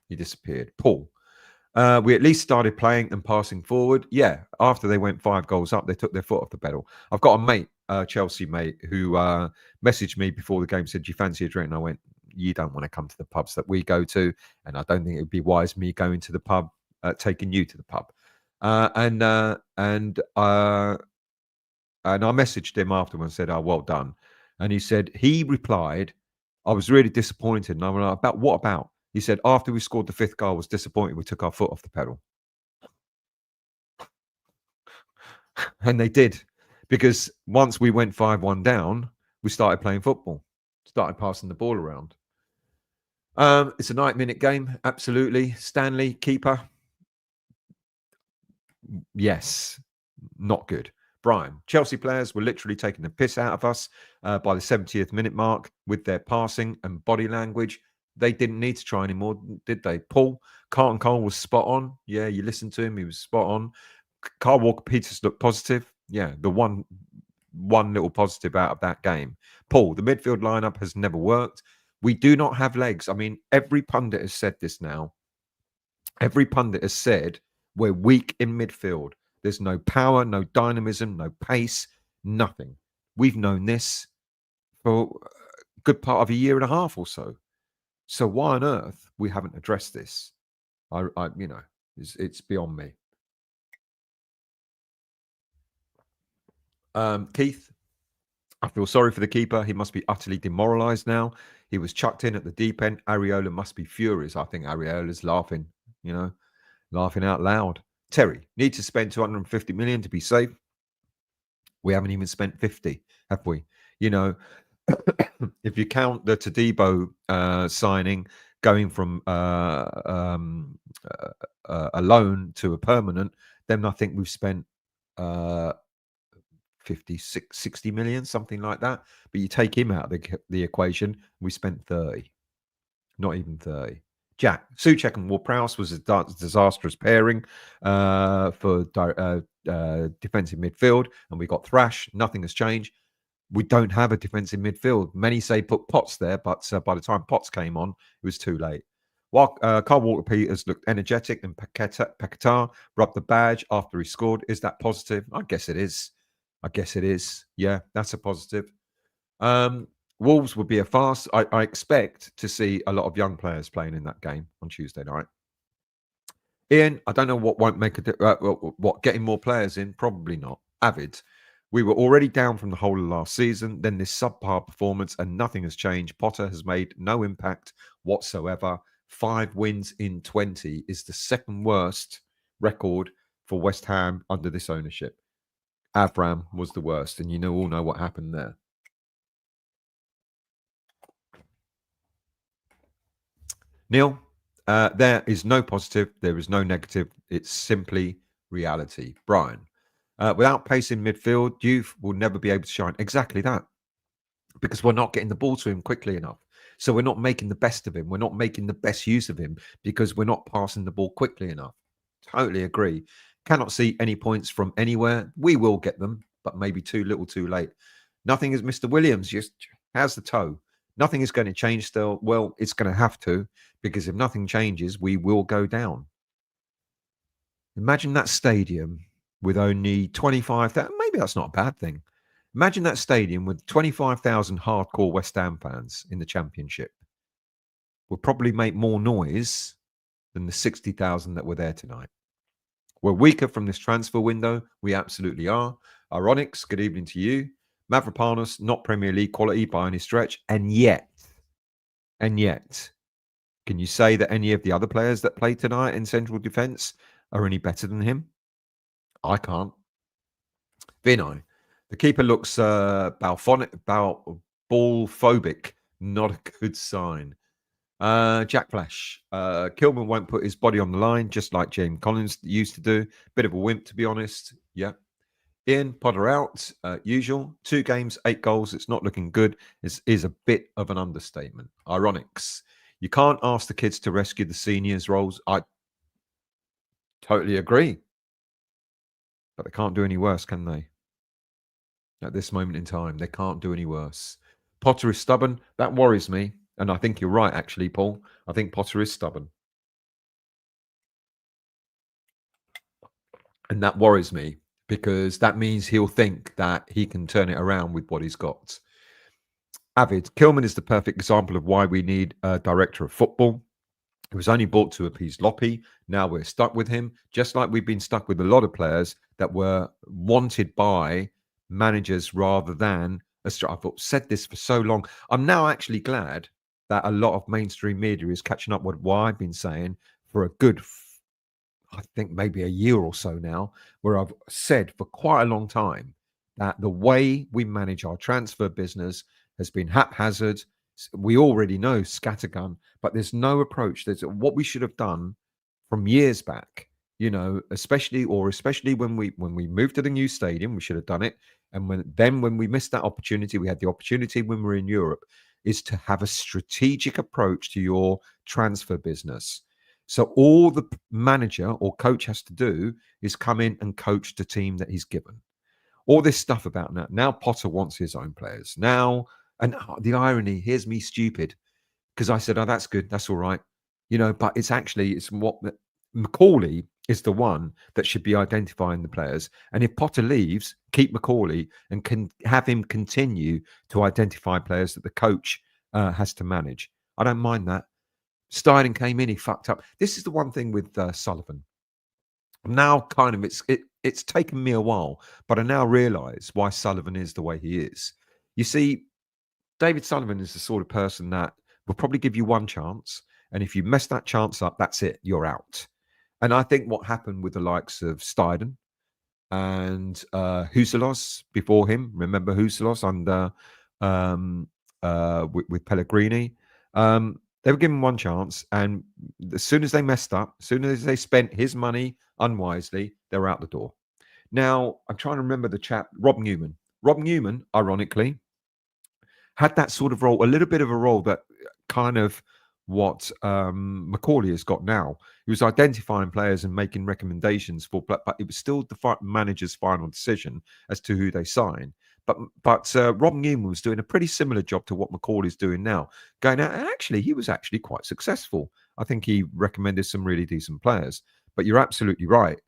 he disappeared. Paul, we at least started playing and passing forward. Yeah, after they went 5 goals up, they took their foot off the pedal. I've got a mate, Chelsea mate, who messaged me before the game, said, do you fancy a drink? And I went, you don't want to come to the pubs that we go to. And I don't think it would be wise me going to the pub, taking you to the pub. And I messaged him afterwards and said, oh, well done. And he replied, I was really disappointed. And I'm like, what about? He said, after we scored the 5th goal, I was disappointed we took our foot off the pedal. And they did. Because once we went 5-1 down, we started playing football, started passing the ball around. It's a 90-minute game, absolutely. Stanley, keeper. Yes, not good. Brian, Chelsea players were literally taking the piss out of us by the 70th minute mark with their passing and body language. They didn't need to try anymore, did they? Paul, Carlton Cole was spot on. Yeah, you listened to him. He was spot on. Carl Walker-Peters looked positive. Yeah, the one little positive out of that game. Paul, the midfield lineup has never worked. We do not have legs. I mean, every pundit has said this now. Every pundit has said we're weak in midfield. There's no power, no dynamism, no pace, nothing. We've known this for a good part of a year and a half or so. So why on earth we haven't addressed this? It's beyond me. Keith, I feel sorry for the keeper. He must be utterly demoralised now. He was chucked in at the deep end. Areola must be furious. I think Areola's laughing, laughing out loud. Terry, need to spend 250 million to be safe. We haven't even spent 50, have we? If you count the Todibo signing going from a loan to a permanent, then I think we've spent 56, 60 million, something like that. But you take him out of the equation, we spent 30, not even 30. Jack, Souček and Ward-Prowse was a disastrous pairing for defensive midfield, and we got Thrash. Nothing has changed. We don't have a defensive midfield. Many say put Potts there, but by the time Potts came on, it was too late. While Carl Walker-Peters looked energetic and Paquetá rubbed the badge after he scored. Is that positive? I guess it is. Yeah, that's a positive. Wolves would be a fast. I expect to see a lot of young players playing in that game on Tuesday night. Ian, I don't know what won't make what getting more players in, probably not. Avid, we were already down from the whole of last season, then this subpar performance, and nothing has changed. Potter has made no impact whatsoever. 5 wins in 20 is the second worst record for West Ham under this ownership. Avram was the worst, and all know what happened there. Neil, there is no positive, there is no negative. It's simply reality. Brian, without pace in midfield, youth will never be able to shine. Exactly that. Because we're not getting the ball to him quickly enough. So we're not making the best of him. We're not making the best use of him because we're not passing the ball quickly enough. Totally agree. Cannot see any points from anywhere. We will get them, but maybe too little too late. Nothing is Mr. Williams. Just how's the toe? Nothing is going to change still. Well, it's going to have to, because if nothing changes, we will go down. Imagine that stadium with only 25,000. Maybe that's not a bad thing. Imagine that stadium with 25,000 hardcore West Ham fans in the Championship. We'll probably make more noise than the 60,000 that were there tonight. We're weaker from this transfer window. We absolutely are. Ironics, good evening to you. Mavropanos, not Premier League quality by any stretch. And yet, can you say that any of the other players that played tonight in central defence are any better than him? I can't. Vinay, the keeper looks ball-phobic, not a good sign. Jack Flash, Kilman won't put his body on the line, just like James Collins used to do. Bit of a wimp, to be honest. Yeah. Ian, Potter out, usual. 2 games, 8 goals. It's not looking good. Is a bit of an understatement. Ironics. You can't ask the kids to rescue the seniors' roles. I totally agree. But they can't do any worse, can they? At this moment in time, they can't do any worse. Potter is stubborn. That worries me. And I think you're right, actually, Paul. I think Potter is stubborn. And that worries me because that means he'll think that he can turn it around with what he's got. Avid, Kilman is the perfect example of why we need a director of football. He was only bought to appease Loppy. Now we're stuck with him, just like we've been stuck with a lot of players that were wanted by managers rather than I've said this for so long. I'm now actually glad that a lot of mainstream media is catching up with what I've been saying for a good, I think maybe a year or so now, where I've said for quite a long time that the way we manage our transfer business has been haphazard. We already know scattergun, but there's no approach. There's what we should have done from years back, especially when we moved to the new stadium, we should have done it. And when we missed that opportunity, we had the opportunity when we were in Europe, is to have a strategic approach to your transfer business. So all the manager or coach has to do is come in and coach the team that he's given. All this stuff about now Potter wants his own players now. And the irony, here's me stupid, because I said, oh, that's good. That's all right. But it's what Macaulay is the one that should be identifying the players. And if Potter leaves, keep Macaulay and can have him continue to identify players that the coach has to manage. I don't mind that. Steinen came in, he fucked up. This is the one thing with Sullivan. Now, kind of, it's taken me a while, but I now realise why Sullivan is the way he is. You see, David Sullivan is the sort of person that will probably give you one chance, and if you mess that chance up, that's it, you're out. And I think what happened with the likes of Steiden and Huselos before him, remember Huselos under with Pellegrini, they were given one chance, and as soon as they messed up, as soon as they spent his money unwisely, they were out the door. Now, I'm trying to remember the chap, Rob Newman. Rob Newman, ironically, had that sort of role, a little bit of a role that kind of what Macaulay has got now. He was identifying players and making recommendations for, but it was still the manager's final decision as to who they sign. But Rob Newman was doing a pretty similar job to what Macaulay's doing now, going out, and actually he was actually quite successful. I think he recommended some really decent players. But you're absolutely right.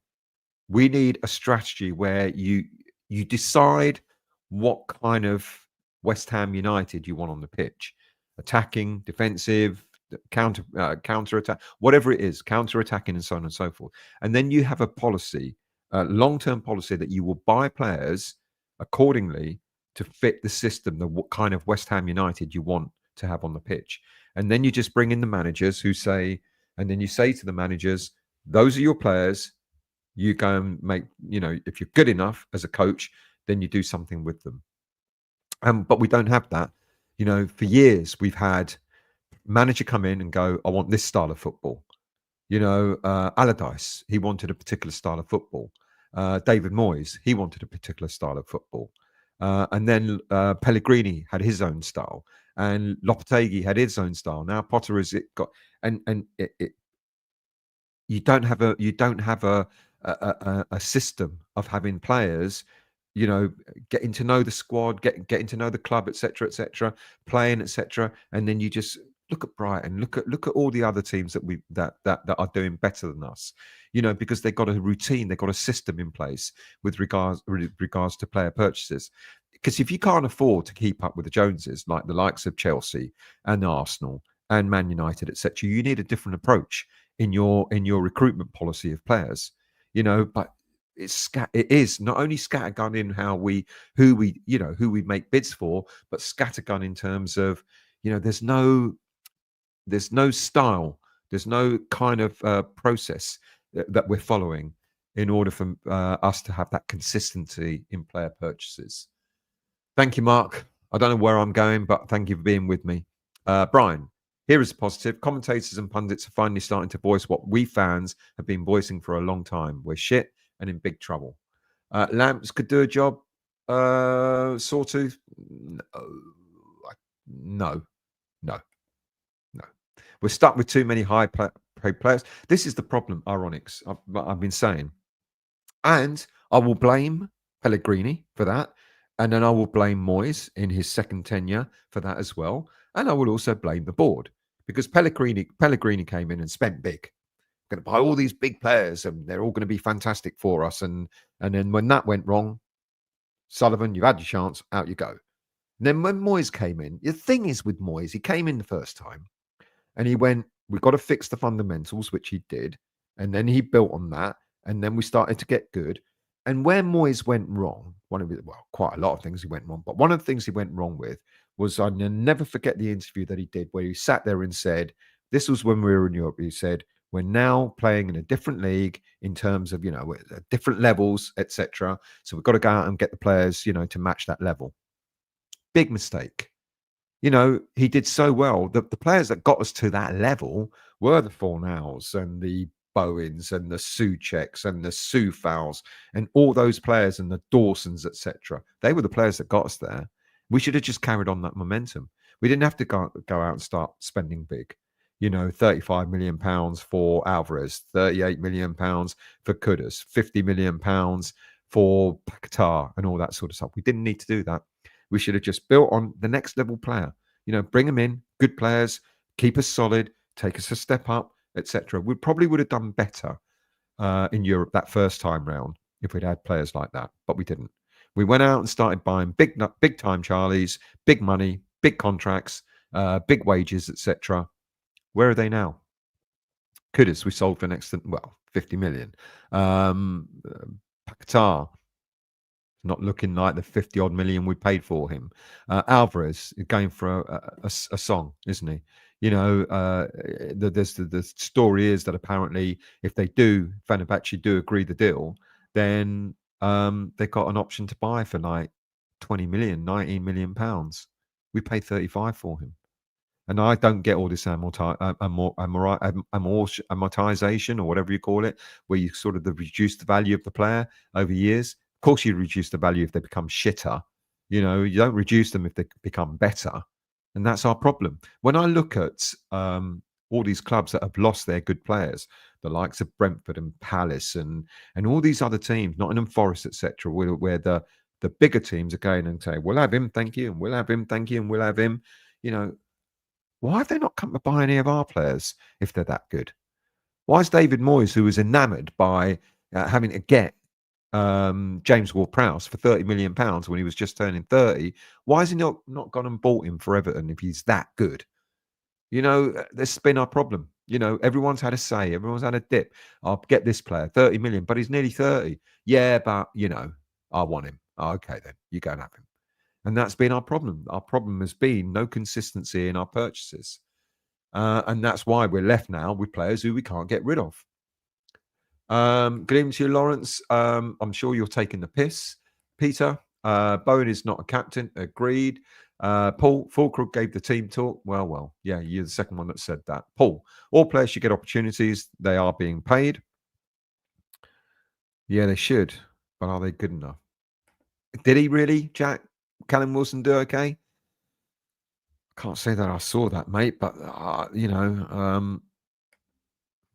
We need a strategy where you decide what kind of West Ham United you want on the pitch: attacking, defensive, counter attack, whatever it is, counter attacking, and so on and so forth. And then you have a policy, a long-term policy, that you will buy players accordingly to fit the system, the kind of West Ham United you want to have on the pitch. And then you just bring in the managers who say, and then you say to the managers, those are your players. You go and make, if you're good enough as a coach, then you do something with them. But we don't have that. For years we've had manager come in and go, I want this style of football. Allardyce, he wanted a particular style of football. David Moyes, he wanted a particular style of football. And then Pellegrini had his own style, and Lopetegui had his own style. Now Potter has got, and you don't have a system of having players, getting to know the squad, getting to know the club, etc., playing, etc. And then you just look at Brighton, look at all the other teams that are doing better than us, because they've got a routine, they've got a system in place with regards to player purchases. Because if you can't afford to keep up with the Joneses, like the likes of Chelsea and Arsenal and Man United, etc., you need a different approach in your recruitment policy of players. But it is not only scattergun in who we make bids for, but scattergun in terms of, there's no style, there's no kind of process that we're following in order for us to have that consistency in player purchases. Thank you, Mark. I don't know where I'm going, but thank you for being with me. Brian, here is positive. Commentators and pundits are finally starting to voice what we fans have been voicing for a long time. We're shit and in big trouble. Lamps could do a job. Sawtooth? No. We're stuck with too many high-paid players. This is the problem, Ironics, I've been saying. And I will blame Pellegrini for that. And then I will blame Moyes in his second tenure for that as well. And I will also blame the board, because Pellegrini came in and spent big. Going to buy all these big players and they're all going to be fantastic for us. And then when that went wrong, Sullivan, you've had your chance, out you go. And then when Moyes came in, the thing is with Moyes, he came in the first time and he went, we've got to fix the fundamentals, which he did. And then he built on that. And then we started to get good. And where Moyes went wrong, quite a lot of things he went wrong, but one of the things he went wrong with was, I'll never forget the interview that he did where he sat there and said, this was when we were in Europe, he said, we're now playing in a different league in terms of, different levels, etc. So we've got to go out and get the players, to match that level. Big mistake. He did so well. The players that got us to that level were the Fornals and the Bowens and the Součeks and the Soufals and all those players and the Dawsons, etc. They were the players that got us there. We should have just carried on that momentum. We didn't have to go out and start spending big. 35 million pounds for Alvarez, 38 million pounds for Kudus, 50 million pounds for Paquetá and all that sort of stuff. We didn't need to do that. We should have just built on the next level player. Bring them in, good players, keep us solid, take us a step up, etc. We probably would have done better in Europe that first time round if we'd had players like that, but we didn't. We went out and started buying big time Charlies, big money, big contracts, big wages, etc. Where are they now? Kudus, we sold for next to, well, 50 million. Paquetá, not looking like the 50 odd million we paid for him. Alvarez is going for a song, isn't he? You know, the story is that apparently if they do, Fenerbahce do agree the deal, then they've got an option to buy for like 20 million, 19 million pounds. We paid 35 for him. And I don't get all this amortization or whatever you call it, where you sort of reduce the value of the player over years. Of course, you reduce the value if they become shitter. You know, you don't reduce them if they become better. And that's our problem. When I look at all these clubs that have lost their good players, the likes of Brentford and Palace and all these other teams, Nottingham Forest, etc., where the bigger teams are going and saying, we'll have him, thank you, and we'll have him, thank you, and we'll have him. You know, why have they not come to buy any of our players if they're that good? Why is David Moyes, who was enamoured by having to get James Ward-Prowse for £30 million when he was just turning 30, why has he not gone and bought him for Everton if he's that good? You know, this has been our problem. You know, everyone's had a say. Everyone's had a dip. I'll get this player, 30 million, but he's nearly 30. Yeah, but, you know, I want him. Oh, okay, then. You go and have him. And that's been our problem. Our problem has been no consistency in our purchases. And that's why we're left now with players who we can't get rid of. Good evening to you, Lawrence. I'm sure you're taking the piss. Peter, Bowen is not a captain. Agreed. Paul, Fulcrum gave the team talk. Well. Yeah, you're the second one that said that. Paul, all players should get opportunities. They are being paid. Yeah, they should. But are they good enough? Did he really, Jack? Callum Wilson do okay? Can't say that I saw that, mate, but you know,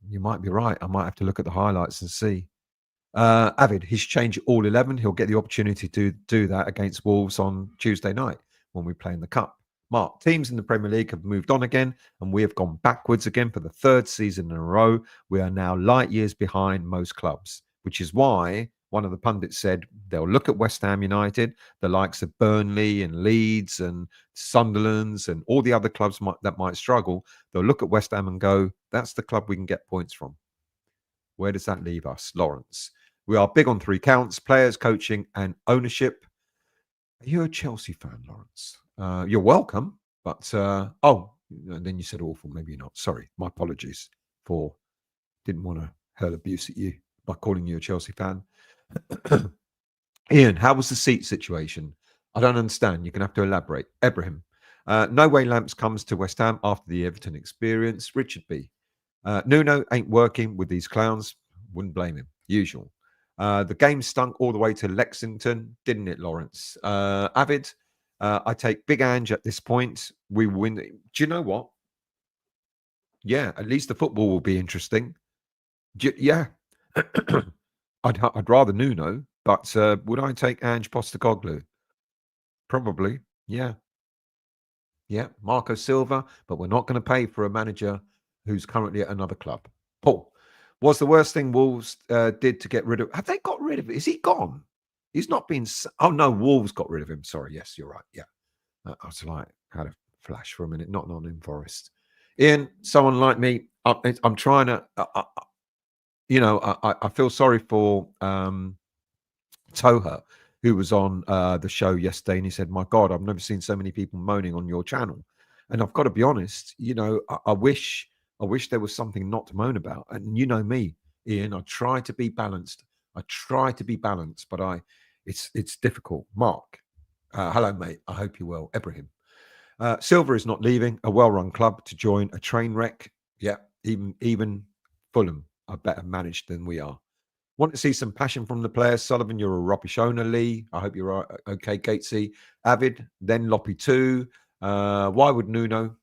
you might be right. I might have to look at the highlights and see. Avid, he's changed all 11. He'll get the opportunity to do that against Wolves on Tuesday night when we play in the Cup. Mark, teams in the Premier League have moved on again, and we have gone backwards again for the third season in a row. We are now light years behind most clubs, which is why one of the pundits said they'll look at West Ham United, the likes of Burnley and Leeds and Sunderland's and all the other clubs that might struggle. They'll look at West Ham and go, that's the club we can get points from. Where does that leave us, Lawrence? We are big on 3 counts, players, coaching, and ownership. Are you a Chelsea fan, Lawrence? You're welcome, but and then you said awful. Maybe you're not. Sorry, my apologies for didn't want to hurl abuse at you by calling you a Chelsea fan. Ian, how was the seat situation? I don't understand. You're going to have to elaborate. Ibrahim, no way Lamps comes to West Ham after the Everton experience. Richard B. Nuno ain't working with these clowns. Wouldn't blame him. Usual. The game stunk all the way to Lexington, didn't it, Lawrence? Avid, I take Big Ange at this point. We win. Do you know what? Yeah, at least the football will be interesting. Yeah. I'd rather Nuno, but would I take Ange Postecoglou? Probably. Yeah. Yeah. Marco Silva, but we're not going to pay for a manager who's currently at another club. Paul, what's the worst thing Wolves did to get rid of? Have they got rid of it? Is he gone? He's not been. Oh no, Wolves got rid of him. Sorry. Yes, you're right. Yeah, I was like had a flash for a minute. Not in Forest. Ian, someone like me, I'm trying to. I feel sorry for Toha, who was on the show yesterday, and he said, "My God, I've never seen so many people moaning on your channel." And I've got to be honest, I wish there was something not to moan about. And you know me, Ian, I try to be balanced. But it's difficult. Mark, hello, mate. I hope you're well. Ibrahim, Silver is not leaving a well-run club to join a train wreck. Yeah, even Fulham are better managed than we are. Want to see some passion from the players. Sullivan, you're a rubbish owner, Lee. I hope you're okay, Gatesy. Avid, then Loppy too. Why would Nuno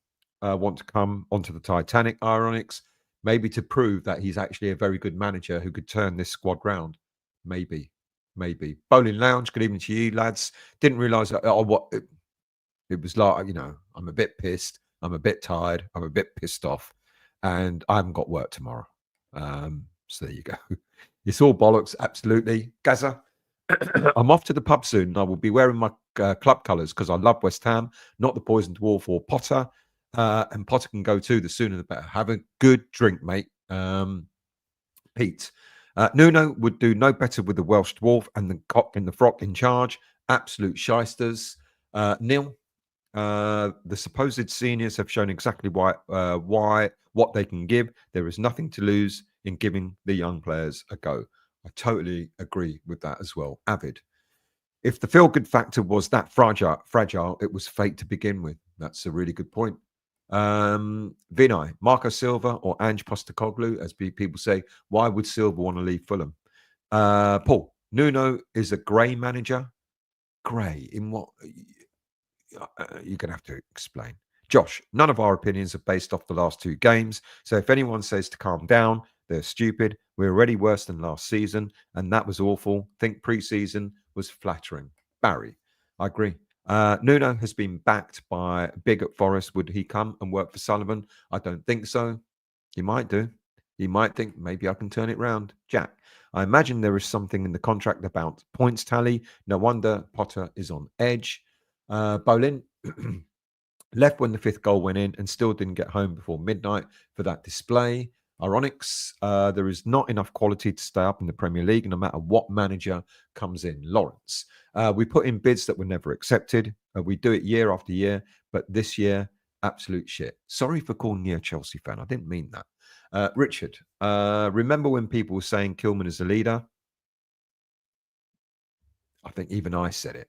want to come onto the Titanic, Ironics? Maybe to prove that he's actually a very good manager who could turn this squad round. Maybe. Bowling Lounge, good evening to you, lads. Didn't realise that. It was like, I'm a bit pissed. I'm a bit tired. I'm a bit pissed off. and I haven't got work tomorrow. So there you go. It's all bollocks, absolutely. Gaza, I'm off to the pub soon. I will be wearing my club colours because I love West Ham, not the Poisoned Wolf or Potter. And Potter can go too. The sooner the better. Have a good drink, mate. Pete. Nuno would do no better with the Welsh Dwarf and the cock in the frock in charge. Absolute shysters. Neil, the supposed seniors have shown exactly what they can give. There is nothing to lose in giving the young players a go. I totally agree with that as well. Avid. If the feel good factor was that fragile, it was fake to begin with. That's a really good point. Vinay, Marco Silva or Ange Postecoglou, as people say. Why would Silva want to leave Fulham? Paul, Nuno is a grey manager. Grey in what? You're going to have to explain. Josh, none of our opinions are based off the last two games. So if anyone says to calm down, they're stupid. We're already worse than last season, and that was awful. Think pre-season was flattering. Barry, I agree. Nuno has been backed by big at Forest. Would he come and work for Sullivan? I don't think so. He might do. He might think maybe I can turn it round. Jack, I imagine there is something in the contract about points tally. No wonder Potter is on edge. Bolin left when the fifth goal went in and still didn't get home before midnight for that display. Ironics, there is not enough quality to stay up in the Premier League, no matter what manager comes in. Lawrence, we put in bids that were never accepted. We do it year after year, but this year, absolute shit. Sorry for calling you a Chelsea fan. I didn't mean that. Richard, remember when people were saying Kilman is a leader? I think even I said it.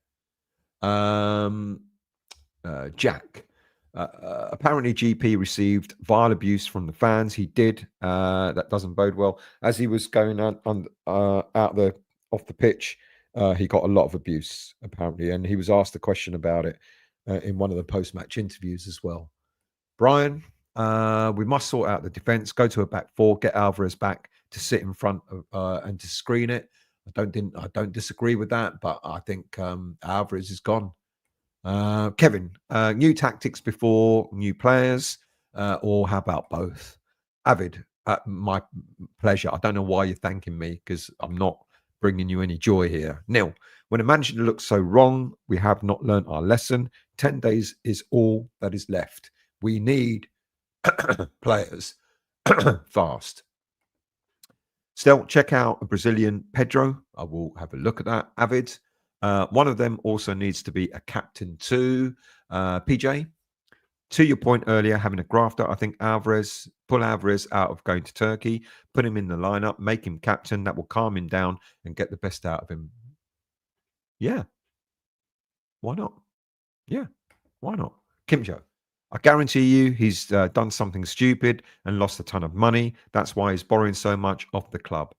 Jack. Apparently, GP received vile abuse from the fans. He did. That doesn't bode well. As he was going off the pitch, he got a lot of abuse apparently, and he was asked a question about it in one of the post-match interviews as well. Brian, we must sort out the defense. Go to a back four. Get Alvarez back to sit in front of and to screen it. I don't disagree with that, but I think Alvarez is gone. Kevin, new tactics before new players, or how about both? Avid, my pleasure. I don't know why you're thanking me because I'm not bringing you any joy here. Neil, when a manager looks so wrong, we have not learnt our lesson. 10 days is all that is left. We need players fast. Still, check out a Brazilian Pedro. I will have a look at that. Avid. One of them also needs to be a captain too. PJ, to your point earlier, having a grafter, I think pull Alvarez out of going to Turkey, put him in the lineup, make him captain. That will calm him down and get the best out of him. Yeah. Why not? Yeah. Why not? Kim Jo, I guarantee you he's done something stupid and lost a ton of money. That's why he's borrowing so much off the club.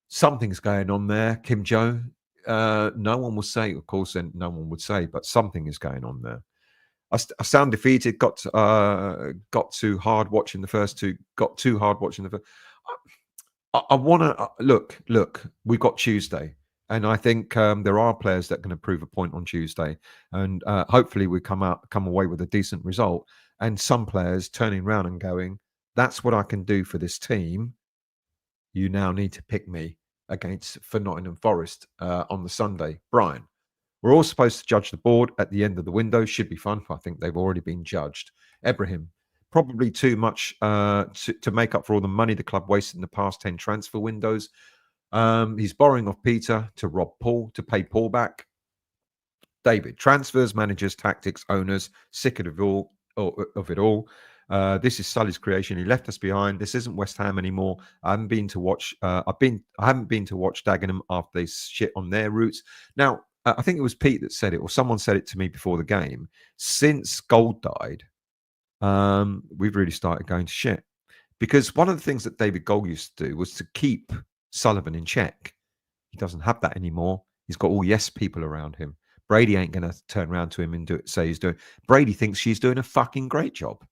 Something's going on there, Kim Jo. No one will say, of course, and no one would say, but something is going on there. I sound defeated. Got too hard watching the first two. Got too hard watching the first. I want to look. We've got Tuesday, and I think there are players that can prove a point on Tuesday, and hopefully we come away with a decent result. And some players turning around and going, "That's what I can do for this team. You now need to pick me for Nottingham Forest on the Sunday." Brian, we're all supposed to judge the board at the end of the window. Should be fun. I think they've already been judged. Ibrahim, probably too much to make up for all the money the club wasted in the past 10 transfer windows. He's borrowing off Peter to rob Paul, to pay Paul back. David, transfers, managers, tactics, owners, sick of it all. This is Sully's creation. He left us behind. This isn't West Ham anymore. I haven't been to watch. I haven't been to watch Dagenham after they shit on their roots. Now, I think it was Pete that said it, or someone said it to me before the game. Since Gold died, we've really started going to shit. Because one of the things that David Gold used to do was to keep Sullivan in check. He doesn't have that anymore. He's got all yes people around him. Brady ain't going to turn around to him and say he's doing. Brady thinks she's doing a fucking great job.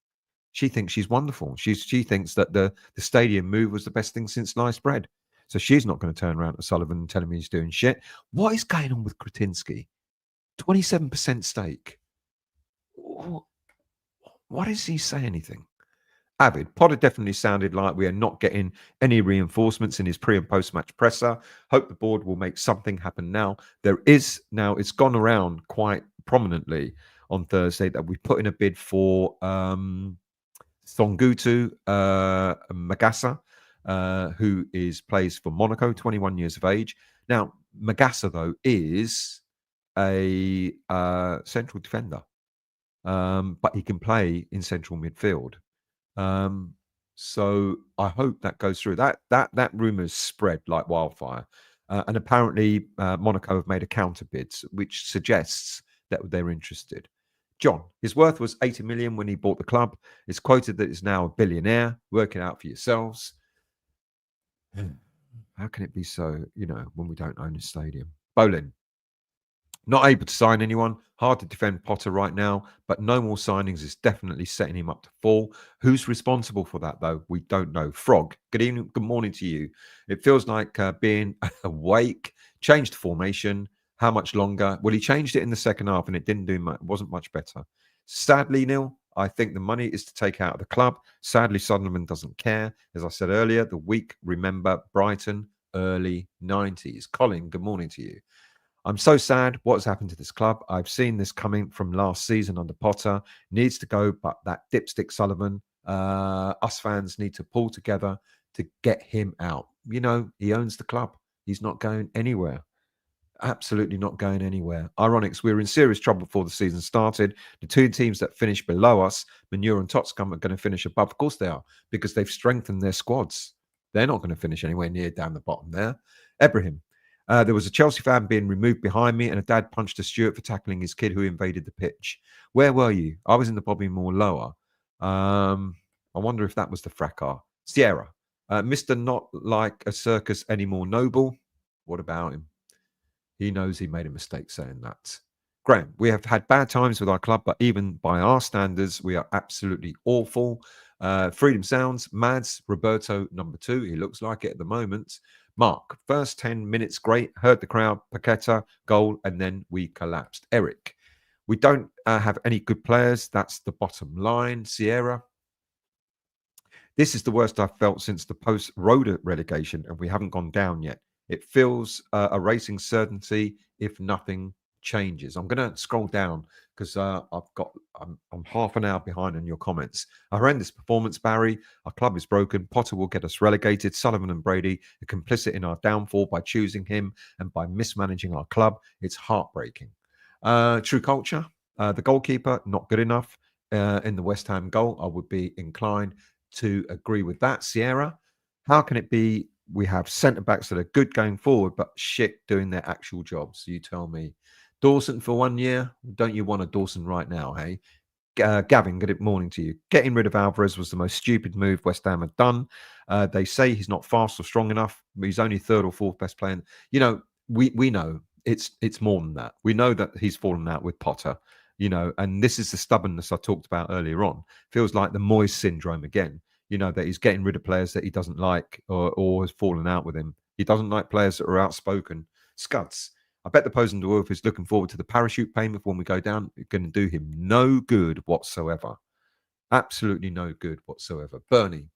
She thinks she's wonderful. She thinks that the stadium move was the best thing since sliced bread. So she's not going to turn around to Sullivan and tell him he's doing shit. What is going on with Kretinsky? 27% stake. Why does he say anything? Avid. Potter definitely sounded like we are not getting any reinforcements in his pre and post match presser. Hope the board will make something happen now. There is now, it's gone around quite prominently on Thursday that we put in a bid for Songutu Magassa, who plays for Monaco, 21 years of age. Now, Magassa, though, is a central defender, but he can play in central midfield. So I hope that goes through. That rumors spread like wildfire, and apparently Monaco have made a counter bid, which suggests that they're interested. John, his worth was 80 million when he bought the club. It's quoted that he's now a billionaire. Work it out for yourselves. How can it be so? When we don't own a stadium. Bolin, not able to sign anyone. Hard to defend Potter right now, but no more signings is definitely setting him up to fall. Who's responsible for that, though? We don't know. Frog, good evening, good morning to you. It feels like being awake. Changed formation. How much longer? Well, he changed it in the second half, and it didn't do much. It wasn't much better. Sadly, Neil, I think the money is to take out of the club. Sadly, Sunderland doesn't care. As I said earlier, the week, remember Brighton, early 90s. Colin, good morning to you. I'm so sad what has happened to this club. I've seen this coming from last season under Potter. Needs to go, but that dipstick Sullivan, us fans need to pull together to get him out. He owns the club. He's not going anywhere. Absolutely not going anywhere. Ironics, we were in serious trouble before the season started. The two teams that finished below us, Manure and Tottenham, are going to finish above. Of course they are, because they've strengthened their squads. They're not going to finish anywhere near down the bottom there. Ibrahim, there was a Chelsea fan being removed behind me, and a dad punched a steward for tackling his kid who invaded the pitch. Where were you? I was in the Bobby Moore lower. I wonder if that was the fracas. Sierra, Mr. Not Like a Circus Anymore Noble. What about him? He knows he made a mistake saying that. Graham, we have had bad times with our club, but even by our standards, we are absolutely awful. Freedom Sounds, Mads, Roberto, number 2. He looks like it at the moment. Mark, first 10 minutes, great. Heard the crowd, Paqueta, goal, and then we collapsed. Eric, we don't have any good players. That's the bottom line. Sierra, this is the worst I've felt since the post-Roda relegation, and we haven't gone down yet. It feels a racing certainty if nothing changes. I'm going to scroll down because I'm half an hour behind on your comments. A horrendous performance, Barry. Our club is broken. Potter will get us relegated. Sullivan and Brady are complicit in our downfall by choosing him and by mismanaging our club. It's heartbreaking. True Culture, the goalkeeper, not good enough in the West Ham goal. I would be inclined to agree with that. Sierra, how can it be we have centre-backs that are good going forward, but shit doing their actual jobs? You tell me. Dawson for 1 year? Don't you want a Dawson right now, hey? Gavin, good morning to you. Getting rid of Alvarez was the most stupid move West Ham had done. They say he's not fast or strong enough, but he's only third or fourth best player. We know it's more than that. We know that he's fallen out with Potter, and this is the stubbornness I talked about earlier on. Feels like the Moyes syndrome again. That he's getting rid of players that he doesn't like or has fallen out with him. He doesn't like players that are outspoken. Scuds, I bet the Posen Dwarf is looking forward to the parachute payment when we go down. It's going to do him no good whatsoever. Absolutely no good whatsoever. Bernie,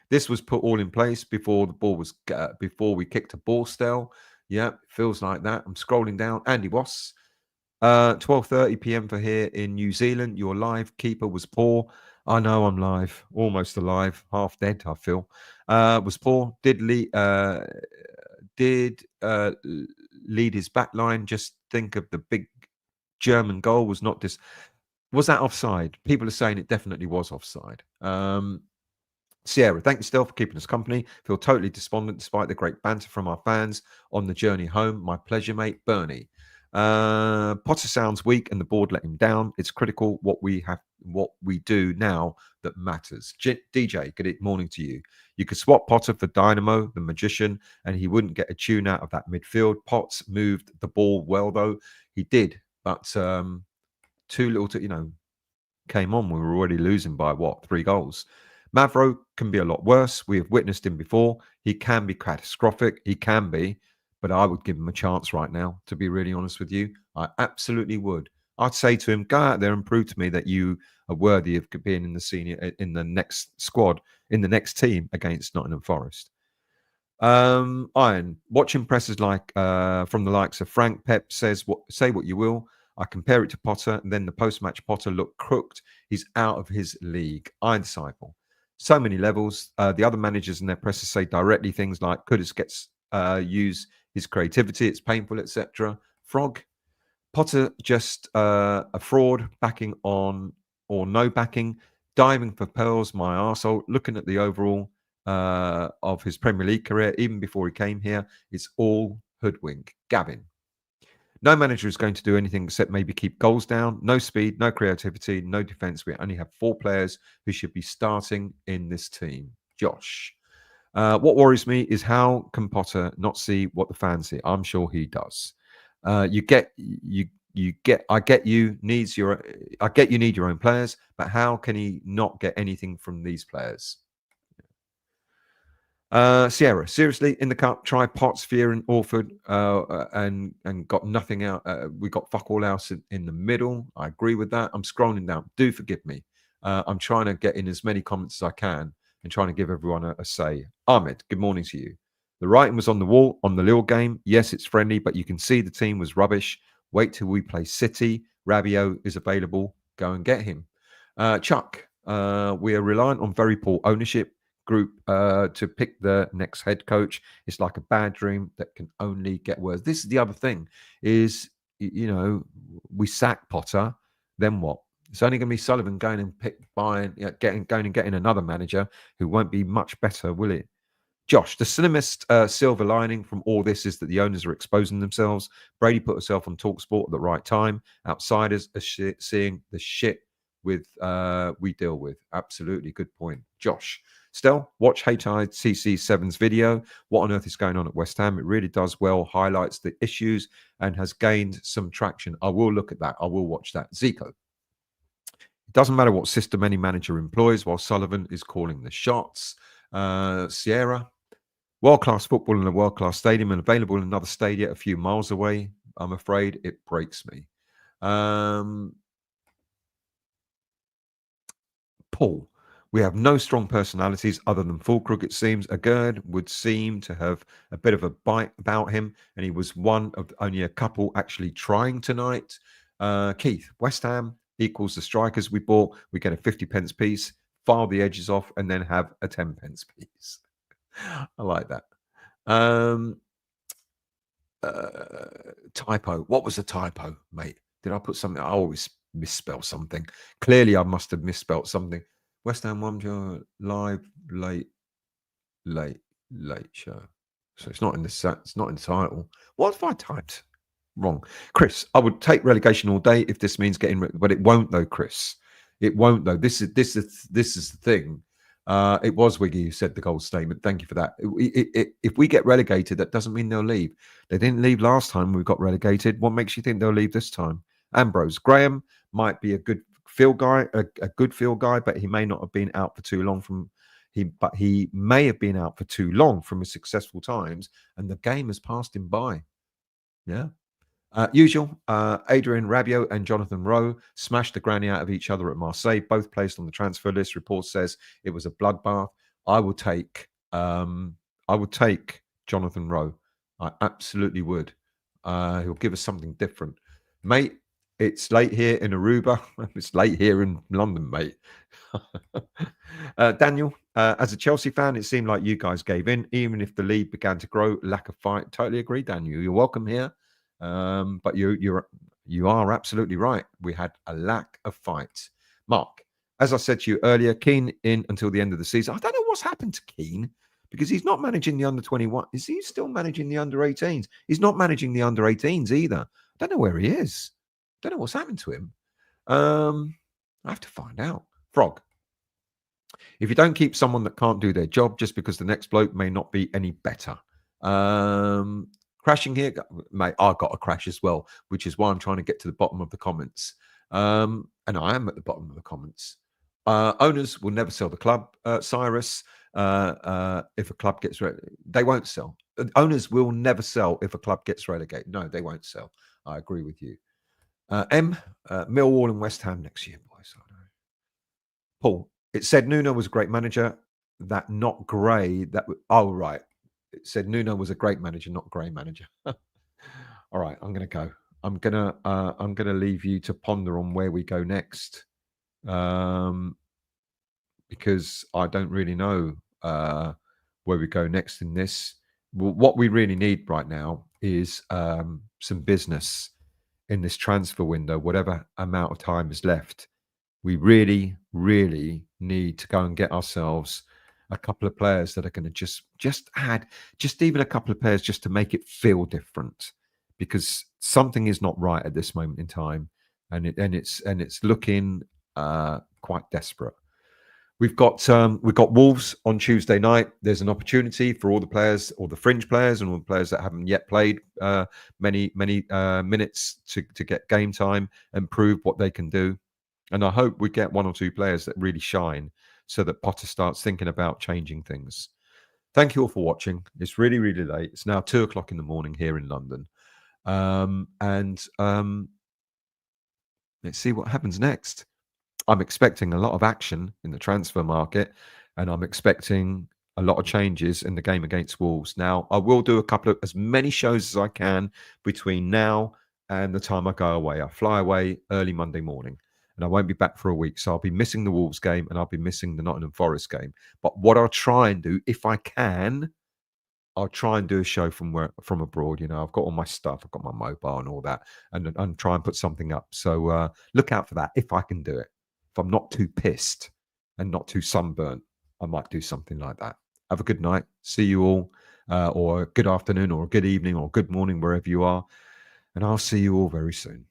this was put all in place before the ball was before we kicked a ball stale. Yeah, feels like that. I'm scrolling down. Andy Wass, 12:30 p.m. for here in New Zealand. Your live keeper was poor. I know I'm live, almost alive, half dead. I feel was poor. Did lead his back line. Just think of the big German goal. Was that offside? People are saying it definitely was offside. Sierra, thank you still for keeping us company. Feel totally despondent despite the great banter from our fans on the journey home. My pleasure, mate. Bernie. Potter sounds weak and the board let him down. It's critical what we do now that matters. DJ, good morning to you. You could swap Potter for Dynamo, the magician, and he wouldn't get a tune out of that midfield. Potts moved the ball well, though. He did, but too little to, came on. We were already losing by 3 goals. Mavro can be a lot worse. We have witnessed him before. He can be catastrophic. He can be. But I would give him a chance right now, to be really honest with you. I absolutely would. I'd say to him, go out there and prove to me that you are worthy of being in the next squad, in the next team against Nottingham Forest. Iron, watching presses like from the likes of Frank Pep says, say what you will. I compare it to Potter, and then the post-match Potter looked crooked. He's out of his league. Iron Disciple. So many levels. The other managers in their presses say directly things like Kudus gets use his creativity, it's painful, etc. Frog, Potter just a fraud, backing on or no backing, diving for pearls, my arsehole. Looking at the overall of his Premier League career, even before he came here, it's all hoodwink. Gavin. No manager is going to do anything except maybe keep goals down. No speed, no creativity, no defense. We only have 4 players who should be starting in this team. Josh. What worries me is how can Potter not see what the fans see? I'm sure he does. I get you need your own players, but how can he not get anything from these players? Sierra, seriously, in the cup, try Potts, Fear, and Orford, and got nothing out. We got fuck all else in the middle. I agree with that. I'm scrolling down. Do forgive me. I'm trying to get in as many comments as I can and trying to give everyone a say. Ahmed, good morning to you. The writing was on the wall on the Lille game. Yes, it's friendly, but you can see the team was rubbish. Wait till we play City. Rabiot is available. Go and get him. Chuck, we are reliant on very poor ownership group to pick the next head coach. It's like a bad dream that can only get worse. This is the other thing is, we sack Potter, then what? It's only going to be Sullivan going and getting another manager who won't be much better, will it? Josh, the slimmest silver lining from all this is that the owners are exposing themselves. Brady put herself on TalkSport at the right time. Outsiders are seeing the shit we deal with. Absolutely good point. Josh, Stel, watch HICC7's video. What on earth is going on at West Ham? It really does highlights the issues and has gained some traction. I will look at that. I will watch that. Zico. It doesn't matter what system any manager employs while Sullivan is calling the shots. Sierra, world-class football in a world-class stadium and available in another stadium a few miles away. I'm afraid it breaks me. Paul, we have no strong personalities other than Fulcrook, it seems. Agerd would seem to have a bit of a bite about him, and he was one of only a couple actually trying tonight. Keith, West Ham equals the strikers we bought. We get a 50 pence piece, file the edges off, and then have a 10 pence piece. I like that. Typo. What was the typo, mate? Did I put something? I always misspell something. Clearly, I must have misspelled something. West Ham 1 live late show. So it's not in the set. It's not in the title. What if I typed wrong? Chris, I would take relegation all day if this means getting, but it won't though, Chris. It won't though. This is the thing. It was Wiggy who said the goal statement. Thank you for that. If we get relegated, that doesn't mean they'll leave. They didn't leave last time we got relegated. What makes you think they'll leave this time? Ambrose Graham might be a good field guy, but he may not have been out for too long but he may have been out for too long from his successful times, and the game has passed him by. Yeah. Usual, Adrian Rabiot and Jonathan Rowe smashed the granny out of each other at Marseille, both placed on the transfer list. Report says it was a bloodbath. I would take Jonathan Rowe. I absolutely would. He'll give us something different. Mate, it's late here in Aruba. It's late here in London, mate. Daniel, as a Chelsea fan, it seemed like you guys gave in, even if the lead began to grow. Lack of fight. Totally agree, Daniel. You're welcome here. But you are absolutely right. We had a lack of fight. Mark, as I said to you earlier, Keane in until the end of the season. I don't know what's happened to Keane because he's not managing the under 21. Is he still managing the under 18s? He's not managing the under 18s either. I don't know where he is. Don't know what's happened to him. I have to find out. Frog. If you don't keep someone that can't do their job just because the next bloke may not be any better. Crashing here, mate, I got a crash as well, which is why I'm trying to get to the bottom of the comments. And I am at the bottom of the comments. Owners will never sell the club, Cyrus. If a club gets they won't sell. Owners will never sell if a club gets relegated. No, they won't sell. I agree with you. Millwall and West Ham next year, boys. Paul, it said Nuno was a great manager. That not Gray. Oh, right. It said Nuno was a great manager, not Gray manager. All right, I'm gonna go. I'm gonna leave you to ponder on where we go next. Um, because I don't really know where we go next in this. What we really need right now is some business in this transfer window, whatever amount of time is left. We really, really need to go and get ourselves a couple of players that are going to just add just even a couple of players just to make it feel different, because something is not right at this moment in time, and it's looking quite desperate. We've got Wolves on Tuesday night. There's an opportunity for all the players, all the fringe players, and all the players that haven't yet played many minutes to get game time and prove what they can do. And I hope we get one or two players that really shine, so that Potter starts thinking about changing things. Thank you all for watching. It's really, really late. It's now 2 o'clock in the morning here in London, and let's see what happens next. I'm expecting a lot of action in the transfer market, and I'm expecting a lot of changes in the game against Wolves. Now, I will do as many shows as I can between now and the time I go away. I fly away early Monday morning, and I won't be back for a week. So I'll be missing the Wolves game, and I'll be missing the Nottingham Forest game. But what I'll try and do, if I can, I'll try and do a show from abroad. I've got all my stuff. I've got my mobile and all that, and try and put something up. So look out for that if I can do it. If I'm not too pissed and not too sunburnt, I might do something like that. Have a good night. See you all, or good afternoon, or good evening, or good morning, wherever you are, and I'll see you all very soon.